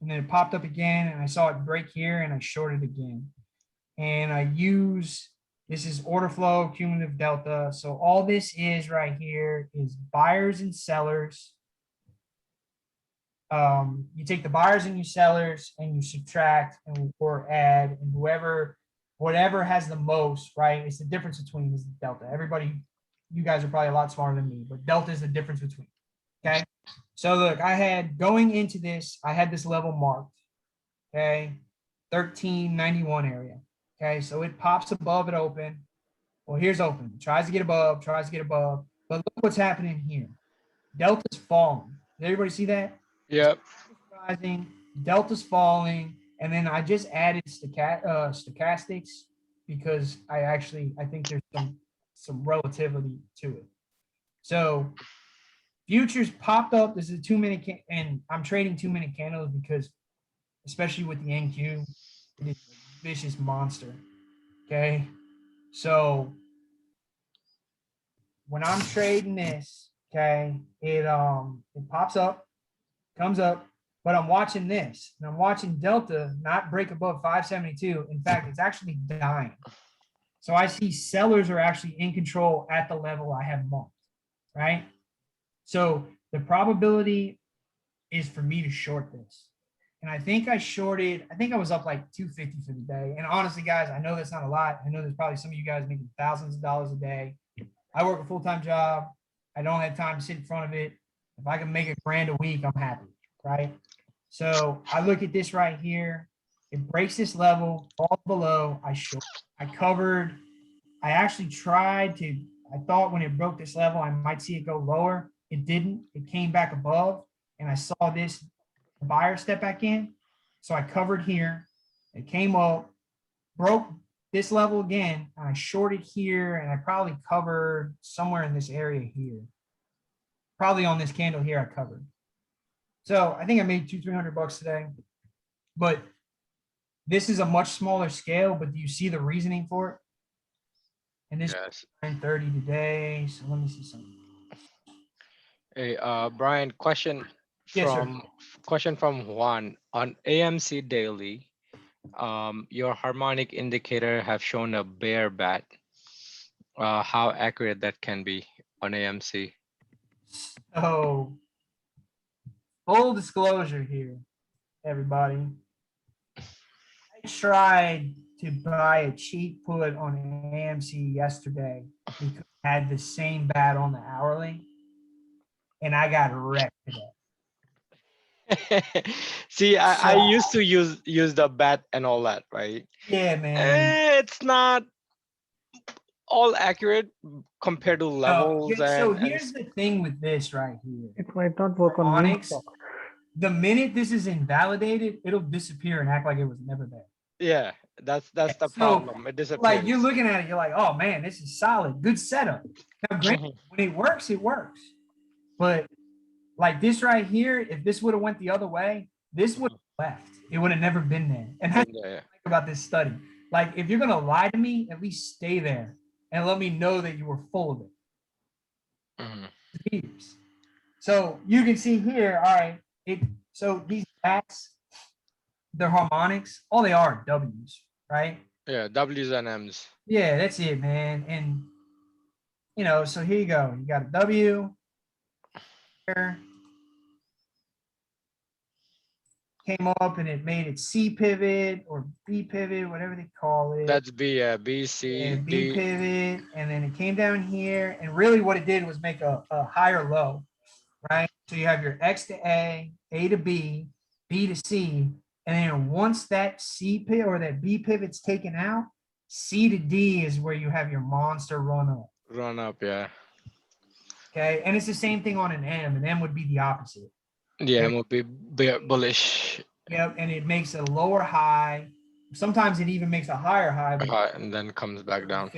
And then it popped up again, and I saw it break here, and I shorted again. and I use, this is order flow, cumulative delta. So all this is right here is buyers and sellers. You take the buyers and your sellers and you subtract and or add, and whatever has the most, right? It's the difference between is the delta. Everybody, you guys are probably a lot smarter than me, but delta is the difference between. Okay. So look, I had going into this, I had this level marked. Okay. 1391 area. Okay. So it pops above it open. Well, here's open. It tries to get above, But look what's happening here. Delta's falling. Did everybody see that? Yep. Rising, delta's falling, and then I just added stochastics because I think there's some relativity to it. So futures popped up. This is a 2-minute and I'm trading 2-minute candles because, especially with the NQ, it is a vicious monster. Okay, so when I'm trading this, okay, it pops up, comes up, but I'm watching this, and I'm watching Delta not break above 572. In fact, it's actually dying. So I see sellers are actually in control at the level I have marked, right? So the probability is for me to short this. And I think I was up like 250 for the day. And honestly, guys, I know that's not a lot. I know there's probably some of you guys making thousands of dollars a day. I work a full-time job. I don't have time to sit in front of it. If I can make $1,000 a week, I'm happy, right? So I look at this right here. It breaks this level, falls below. I covered. I actually tried to, I thought when it broke this level, I might see it go lower. It didn't. It came back above, and I saw this buyer step back in. So I covered here. It came up, broke this level again, and I shorted here, and I probably covered somewhere in this area here. Probably on this candle here I covered. So I think I made $200-300 today. But this is a much smaller scale, but do you see the reasoning for it? And this Yes. 930 today. So let me see something. Hey, Brian, question Yes, sir. from Juan on AMC daily. Your harmonic indicator have shown a bear bat. How accurate that can be on AMC? So full disclosure here, everybody. I tried to buy a cheap put on AMC yesterday because I had the same bat on the hourly, and I got wrecked today. See, I So- used to use the bat and all that, right? Yeah, man. It's not all accurate compared to levels. So and here's the thing with this right here. It might not work on new Harmonic, stock. the minute this is invalidated, it'll disappear and act like it was never there. yeah, that's the So, problem. It disappears. Like you're looking at it, you're like, oh man, this is solid, good setup. Now, granted, when it works, it works. But like this right here, if this would have went the other way, this would have left. It would have never been there. And that's what I like about this study. Like if you're gonna lie to me, at least stay there and let me know that you were full of it. So you can see here, all right. So these bats, they're harmonics. All they are W's, right? Yeah, W's and M's. Yeah, that's it, man. And so here you go. You got a W here. Came up and it made it C pivot or B pivot, whatever they call it. That's B, yeah, B, C, and D. B pivot, and then it came down here, and really what it did was make a higher low, right? So you have your X to A to B, B to C, and then once that C pivot or that B pivot's taken out, C to D is where you have your monster run up. Run up, yeah. Okay, and it's the same thing on an M. An M would be the opposite. Yeah, M would be bullish. Yep, and it makes a lower high. Sometimes it even makes a higher high, And then comes back down.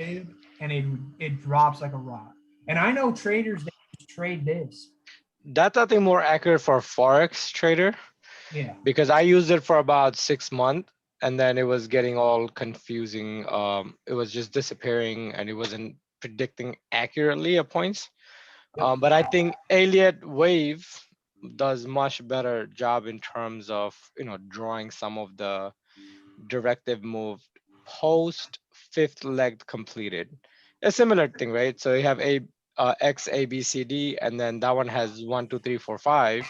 And it drops like a rock. And I know traders that trade this. That's I think more accurate for Forex trader. Yeah. Because I used it for about 6 months and then it was getting all confusing. It was just disappearing and it wasn't predicting accurately at points. But I think Elliott Wave does much better job in terms of drawing some of the directive move post fifth leg completed. A similar thing, right? So you have X, A, B, C, D, and then that one has 1, 2, 3, 4, 5.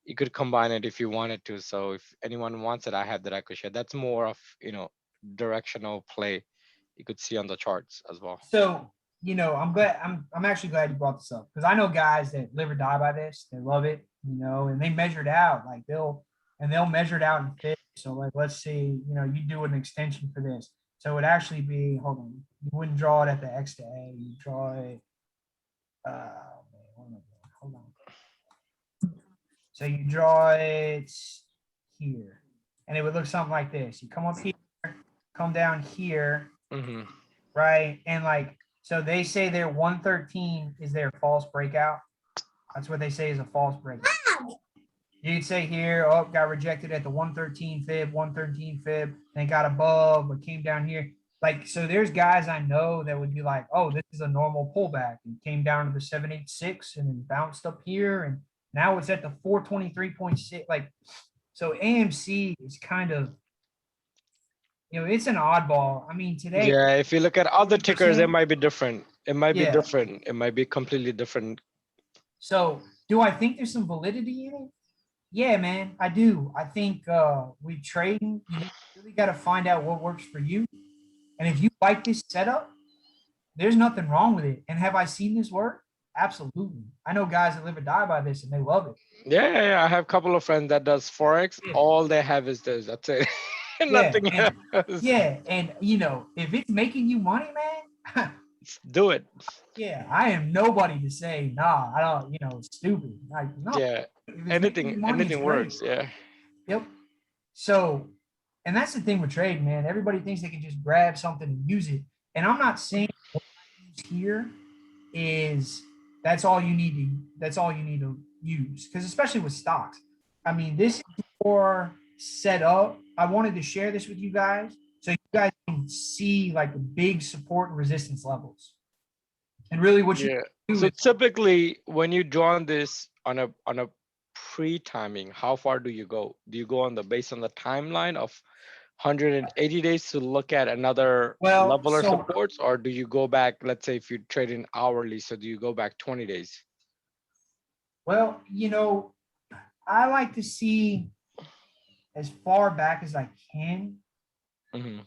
You could combine it if you wanted to. So if anyone wants it, I have that I could share. That's more of, directional play. You could see on the charts as well. So, I'm actually glad you brought this up because I know guys that live or die by this. They love it, and they measure it out. Like they'll measure it out in fit. So like, let's see, you do an extension for this. So it would actually be, hold on, you wouldn't draw it at the X to A, you draw it, hold on. So you draw it here and it would look something like this. You come up here, come down here, Mm-hmm. right? And like, so they say their 113 is their false breakout. That's what they say is a false breakout. You could say here, oh, got rejected at the 113 fib, then got above, but came down here. Like, so there's guys I know that would be like, oh, this is a normal pullback. And came down to the 786 and then bounced up here. And now it's at the 423.6. Like, so AMC is kind of, it's an oddball. I mean, today. Yeah, if you look at other tickers, it might be different. It might be Yeah. different. It might be completely different. So do I think there's some validity in it? Yeah, man, I do. I think we trading, you really got to find out what works for you. And if you like this setup, there's nothing wrong with it. And have I seen this work? Absolutely. I know guys that live or die by this and they love it. Yeah. I have a couple of friends that does Forex. Yeah. All they have is this. That's it. Nothing else. Yeah. And if it's making you money, man, do it. Yeah, I am nobody to say, nah, I don't, it's stupid. Like, no. Yeah. Anything works. Yeah. Yep. So, and that's the thing with trading, man. Everybody thinks they can just grab something and use it. And I'm not saying what I use here is that's all you need to use. Because especially with stocks. I mean, this is more set up. I wanted to share this with you guys so you guys can see like the big support and resistance levels. And really what you do so is, typically when you draw on this on a pre-timing, how far do you go? Do you go on based on the timeline of 180 days to look at another level or supports, or do you go back, let's say if you trade in hourly, so do you go back 20 days? Well, I like to see as far back as I can. Mm-hmm.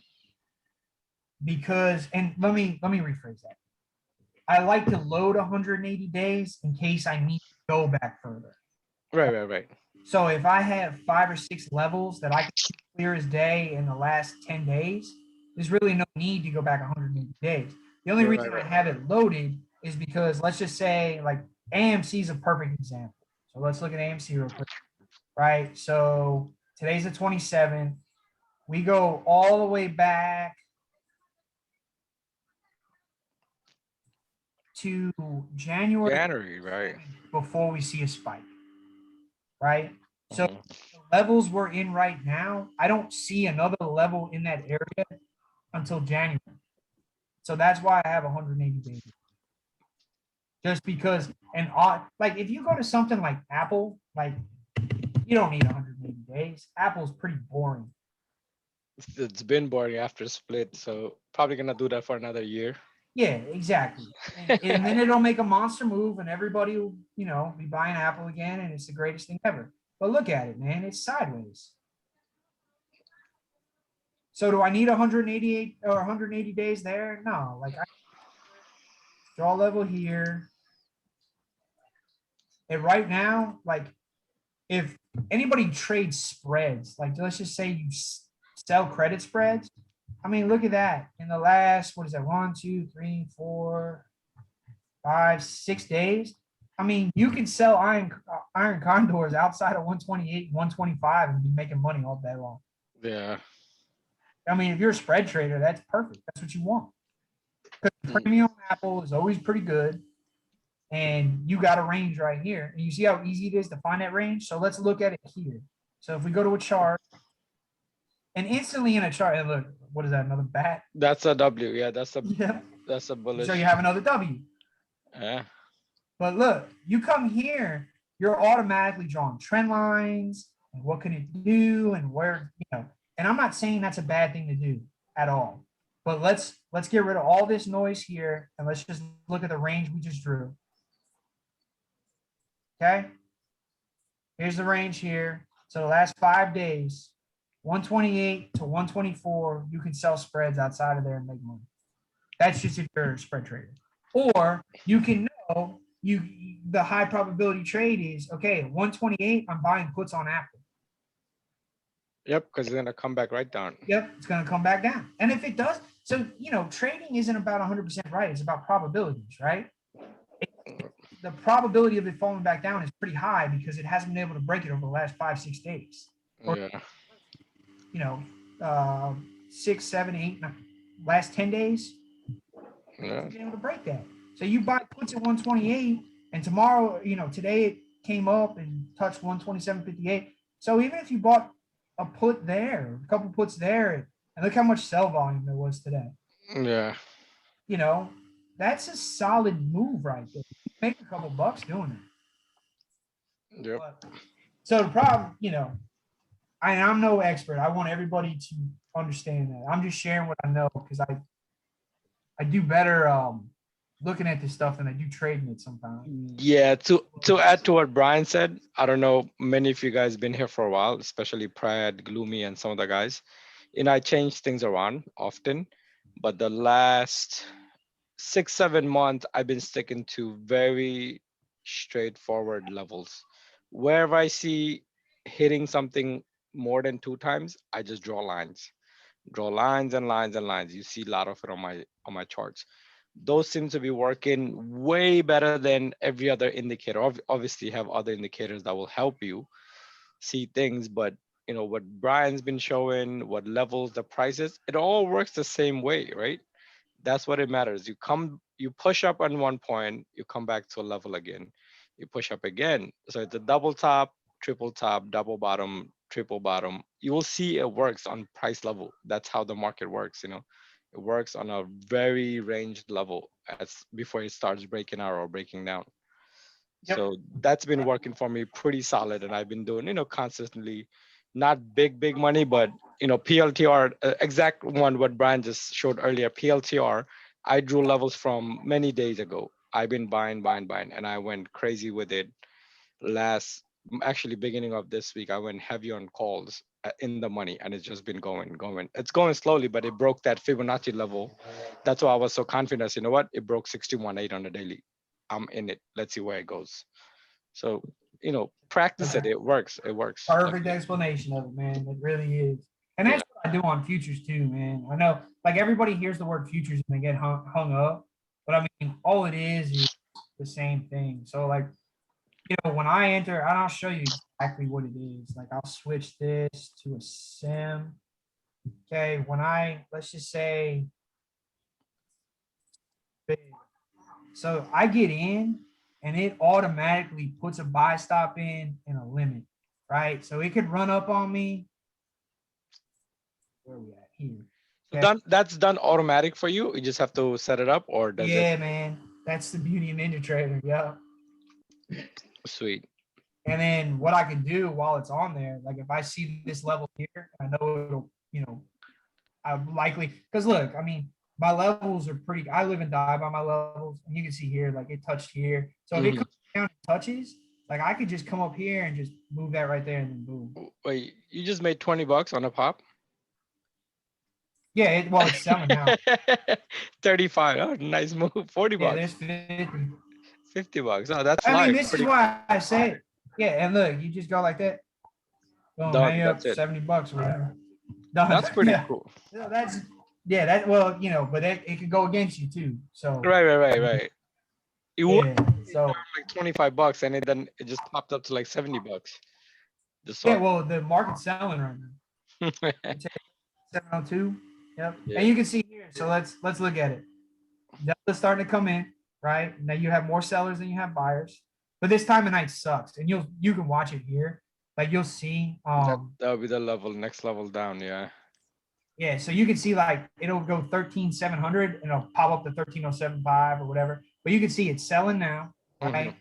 Because, and let me rephrase that. I like to load 180 days in case I need to go back further. Right. So if I have 5 or 6 levels that I can clear as day in the last 10 days, there's really no need to go back 180 days. The only reason I have it loaded is because let's just say like AMC is a perfect example. So let's look at AMC real quick, right? So today's the 27th. We go all the way back to January, right? Before we see a spike, right? So the levels we're in right now, I don't see another level in that area until January. So that's why I have 180 days. Just because, and like if you go to something like Apple, like you don't need 180 days. Apple's pretty boring. It's been boring after split, so probably gonna do that for another year. Yeah, exactly. And then it'll make a monster move and everybody will, be buying Apple again and it's the greatest thing ever. But look at it, man, it's sideways. So do I need 188 or 180 days there? No, like I draw level here. And right now, like if anybody trades spreads, like let's just say you sell credit spreads. I mean, look at that. In the last, 1, 2, 3, 4, 5, 6 days. I mean, you can sell iron condors outside of 128, 125 and be making money all day long. Yeah. I mean, if you're a spread trader, that's perfect. That's what you want. Because premium Apple is always pretty good. And you got a range right here. And you see how easy it is to find that range? So let's look at it here. So if we go to a chart, and instantly in a chart, and look, what is that? Another bat? That's a W. Yeah, that's a bullish. So you have another W. Yeah. But look, you come here, you're automatically drawing trend lines and what can it do and where, and I'm not saying that's a bad thing to do. at all. But let's get rid of all this noise here and let's just look at the range we just drew. Okay. Here's the range here. So the last 5 days, 128 to 124, you can sell spreads outside of there and make money. That's just if you're a spread trader. Or you can know the high probability trade is, okay, 128, I'm buying puts on Apple. Yep, because it's gonna come back right down. Yep, it's going to come back down. And if it does, so, you know, trading isn't about 100% right. It's about probabilities, right? The probability of it falling back down is pretty high because it hasn't been able to break it over the last 5-6 days. Or, Yeah. you know, 6, 7, 8, 9, last 10 days, Yeah. been able to break that. So you buy puts at 128, and tomorrow, you know, today it came up and touched 127.58. So even if you bought a put there, a couple puts there, and look how much sell volume there was today. Yeah. You know, that's a solid move right there. You make a couple bucks doing it. Yep. But, so the problem, you know, I'm no expert. I want everybody to understand that. I'm just sharing what I know because I do better looking at this stuff than I do trading it sometimes. Yeah, to add to what Brian said, I don't know, many of you guys been here for a while, especially Prad, Gloomy, and some of the guys. And I change things around often, but the last 6-7 months, I've been sticking to very straightforward levels. Wherever I see hitting something more than 2 times, I just draw lines and lines and lines. You see a lot of it on my charts. Those seem to be working way better than every other indicator. Obviously, you have other indicators that will help you see things, but you know what Brian's been showing, what levels, the prices, it all works the same way, right? That's what it matters. You push up on one point, you come back to a level again, you push up again. So it's a double top, triple top, double bottom, triple bottom. You will see it works on price level. That's how the market works, you know. It works on a very ranged level as before it starts breaking out or breaking down. Yep. So that's been working for me pretty solid, and I've been doing, you know, consistently, not big money, but you know, PLTR, exact one what Brian just showed earlier. PLTR, I drew levels from many days ago. I've been buying, and I went crazy with it. Actually, beginning of this week, I went heavy on calls in the money, and it's just been going. It's going slowly, but it broke that Fibonacci level. That's why I was so confident. You know what? It broke 61.8 on the daily. I'm in it. Let's see where it goes. So, you know, practice it. It works. It works. Perfect explanation of it, man. It really is. And that's what I do on futures too, man. I know like everybody hears the word futures and they get hung up, but I mean, all it is the same thing. So like, you know, when I enter, and I'll show you exactly what it is. Like I'll switch this to a sim. Okay. Let's just say, so I get in and it automatically puts a buy stop in and a limit, right? So it could run up on me. Where are we at here? So that's done automatic for you. You just have to set it up, or does it? Yeah, man. That's the beauty of Ninja Trader. Yeah. Sweet. And then what I can do while it's on there, like if I see this level here, I know it'll, you know, I'm likely, because look, I mean, my levels are pretty, I live and die by my levels. And you can see here, like it touched here. So if it comes down and touches, like I could just come up here and just move that right there and then boom. Wait, you just made $20 on a pop? Yeah, it's selling now. 35. Oh, nice move. 40 Yeah, bucks. there's 50. $50. Oh, that's I mean, live. this is why I say it. Yeah, and look, you just go like that. Boom, now Done. you're up That's it. $70 or whatever. Done. That's pretty Yeah. cool. So well, you know, but it could go against you too. So Right. You would yeah, so like $25 and then it just popped up to like $70. Just yeah, well, the market's selling right now. saw. 702. Yep. Yeah. And you can see here. So let's look at it. Delta's starting to come in, right? Now you have more sellers than you have buyers. But this time of night sucks. And you can watch it here. Like you'll see That'll be the next level down, yeah. yeah, so you can see like it'll go 13,700 and it'll pop up to 13,075 or whatever. But you can see it's selling now, right?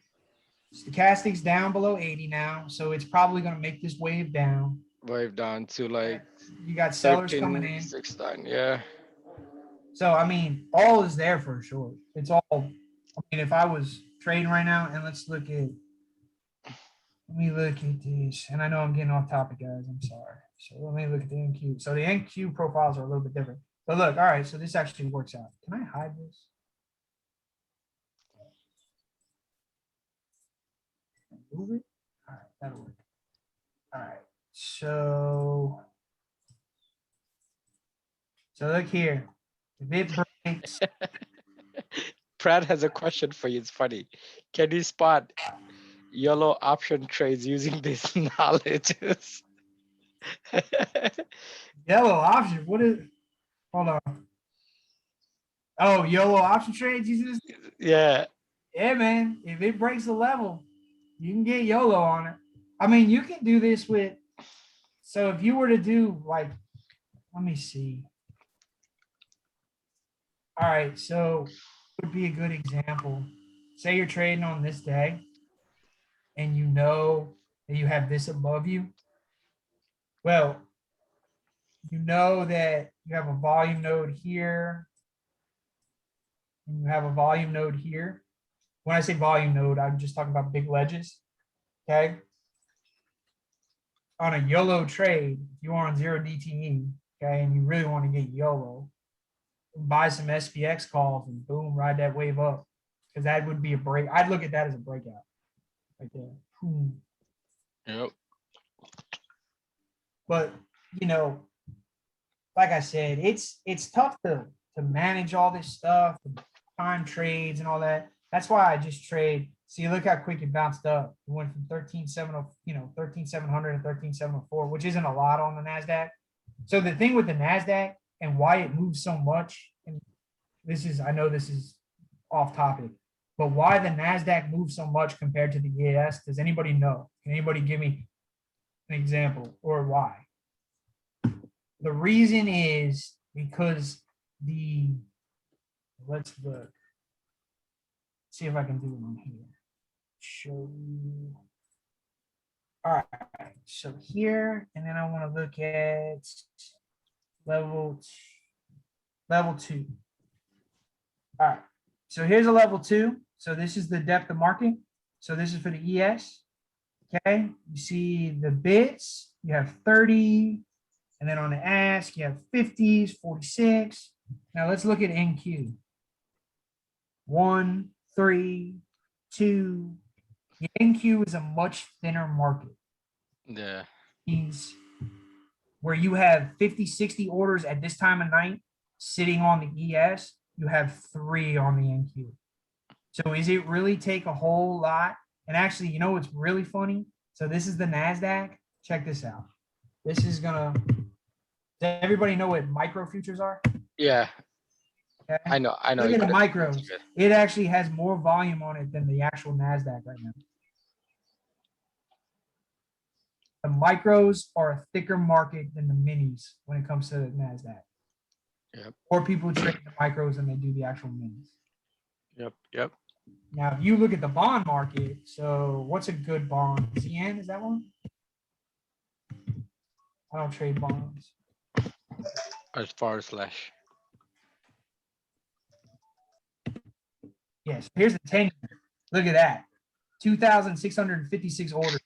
Stochastic's down below 80 now, so it's probably going to make this wave down. wave down to like You got sellers coming 13, in. 69. Yeah. So I mean, all is there for sure. It's all. I mean, if I was trading right now, and let's look at. Let me look at this, and I know I'm getting off topic, guys. I'm sorry. So let me look at the NQ. So the NQ profiles are a little bit different. But look, all right. So this actually works out. Can I hide this? Move it. All right, that'll work. All right. So look here. If it breaks, Brad has a question for you. It's funny. Can you spot yellow option trades using these knowledges? yellow option. What is? Hold on. Oh, yellow option trades. Yeah. Yeah, man. If it breaks the level, you can get YOLO on it. I mean, you can do this with. So if you were to do like, let me see. All right, so would be a good example. Say you're trading on this day, and you know that you have this above you. Well, you know that you have a volume node here, and you have a volume node here. When I say volume node, I'm just talking about big ledges. Okay. On a YOLO trade, if you are on 0 DTE, okay, and you really want to get YOLO, buy some SPX calls and boom, ride that wave up. Because that would be a break. I'd look at that as a breakout right there. Boom. Yep. But you know, like I said, it's tough to manage all this stuff, time trades and all that. That's why I just trade. See, look how quick it bounced up. It went from 13,700, 13,700 to 13,704, which isn't a lot on the NASDAQ. So the thing with the NASDAQ and why it moves so much, and this is, I know this is off topic, but why the NASDAQ moves so much compared to the EAS, does anybody know? Can anybody give me an example or why? The reason is because let's look. See if I can do it on here. Show you. All right, so here, and then I want to look at level 2. All right, so here's a level 2. So this is the depth of market. So this is for the ES. Okay, you see the bits, you have 30, and then on the ask, you have 50s, 46. Now let's look at NQ. 1, 3, 2. The NQ is a much thinner market. Yeah. Means where you have 50, 60 orders at this time of night sitting on the ES, you have 3 on the NQ. So is it really take a whole lot? And actually, you know what's really funny? So this is the NASDAQ. Check this out. This is gonna, does everybody know what micro futures are? Yeah. Okay. I know. Look at the micros. It actually has more volume on it than the actual NASDAQ right now. The micros are a thicker market than the minis when it comes to the NASDAQ. Yep. Or people trade the micros than they do the actual minis. Yep. Now, if you look at the bond market, so what's a good bond? ZN, is that one? I don't trade bonds. As far as slash. Yes, here's the 10-year. Look at that. 2,656 orders.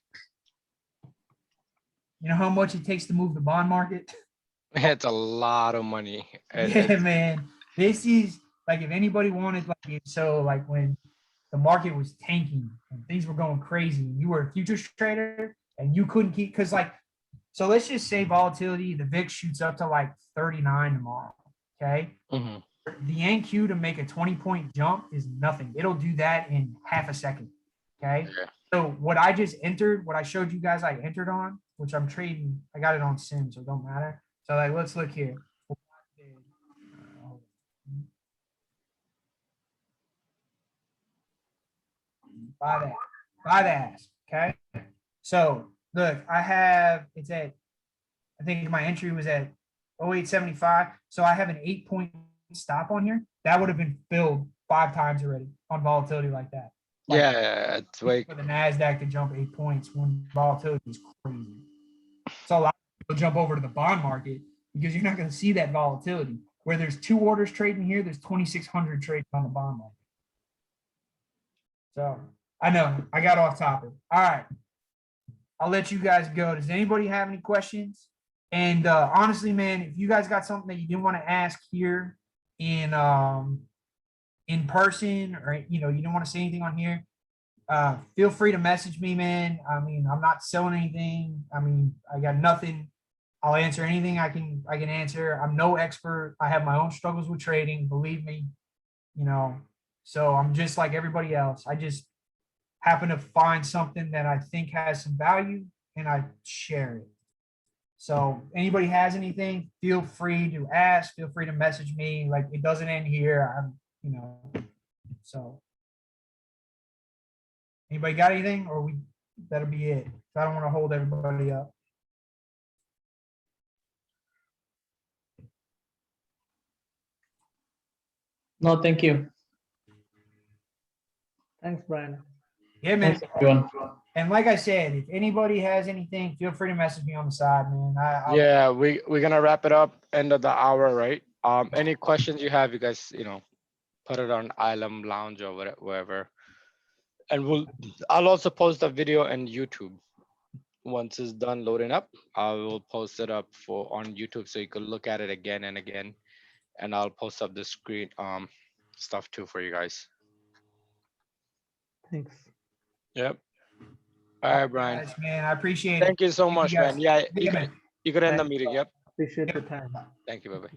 You know how much it takes to move the bond market? It's a lot of money. Yeah, man. This is like if anybody wanted like so like when the market was tanking and things were going crazy, and you were a futures trader and you couldn't keep because like so let's just say volatility, the VIX shoots up to like 39 tomorrow. Okay. Mhm. The NQ to make a 20-point jump is nothing. It'll do that in half a second. Okay. Yeah. So what I just entered, what I showed you guys I entered on, which I'm trading, I got it on Sim, so it don't matter. So like let's look here. Buy the ask. Okay. So look, I have it's at I think my entry was at 0875. So I have an 8-point stop on here. That would have been filled 5 times already on volatility like that. Like, It's way. for the NASDAQ to jump 8 points when volatility is crazy. So a lot of you'll jump over to the bond market because you're not going to see that volatility. Where there's 2 orders trading here, there's 2,600 trading on the bond market. So I know I got off topic. All right. I'll let you guys go. Does anybody have any questions? And honestly, man, if you guys got something that you didn't want to ask here in person, or you didn't want to say anything on here, feel free to message me, man. I mean, I'm not selling anything. I mean, I got nothing. I'll answer anything I can answer. I'm no expert. I have my own struggles with trading, believe me. So I'm just like everybody else. I just happen to find something that I think has some value and I share it. So anybody has anything, feel free to ask, feel free to message me. Like, it doesn't end here. So anybody got anything, or that'll be it. I don't want to hold everybody up. No, thank you. Thanks, Brian. Yeah, man. Thanks, everyone. And like I said, if anybody has anything, feel free to message me on the side, man. Yeah, we're gonna wrap it up. End of the hour, right? Any questions you have, you guys, put it on ILM Lounge or wherever. And I'll also post a video on YouTube. Once it's done loading up, I will post it up on YouTube so you can look at it again and again. And I'll post up the screen stuff too for you guys. Thanks. Yep. All right, Brian. Guys, man, I appreciate it. Thank you so much, guys. man. Yeah, Yeah, man. you could end the Thanks, meeting. Brian. Yep. Appreciate your time. Thank you. Bye-bye.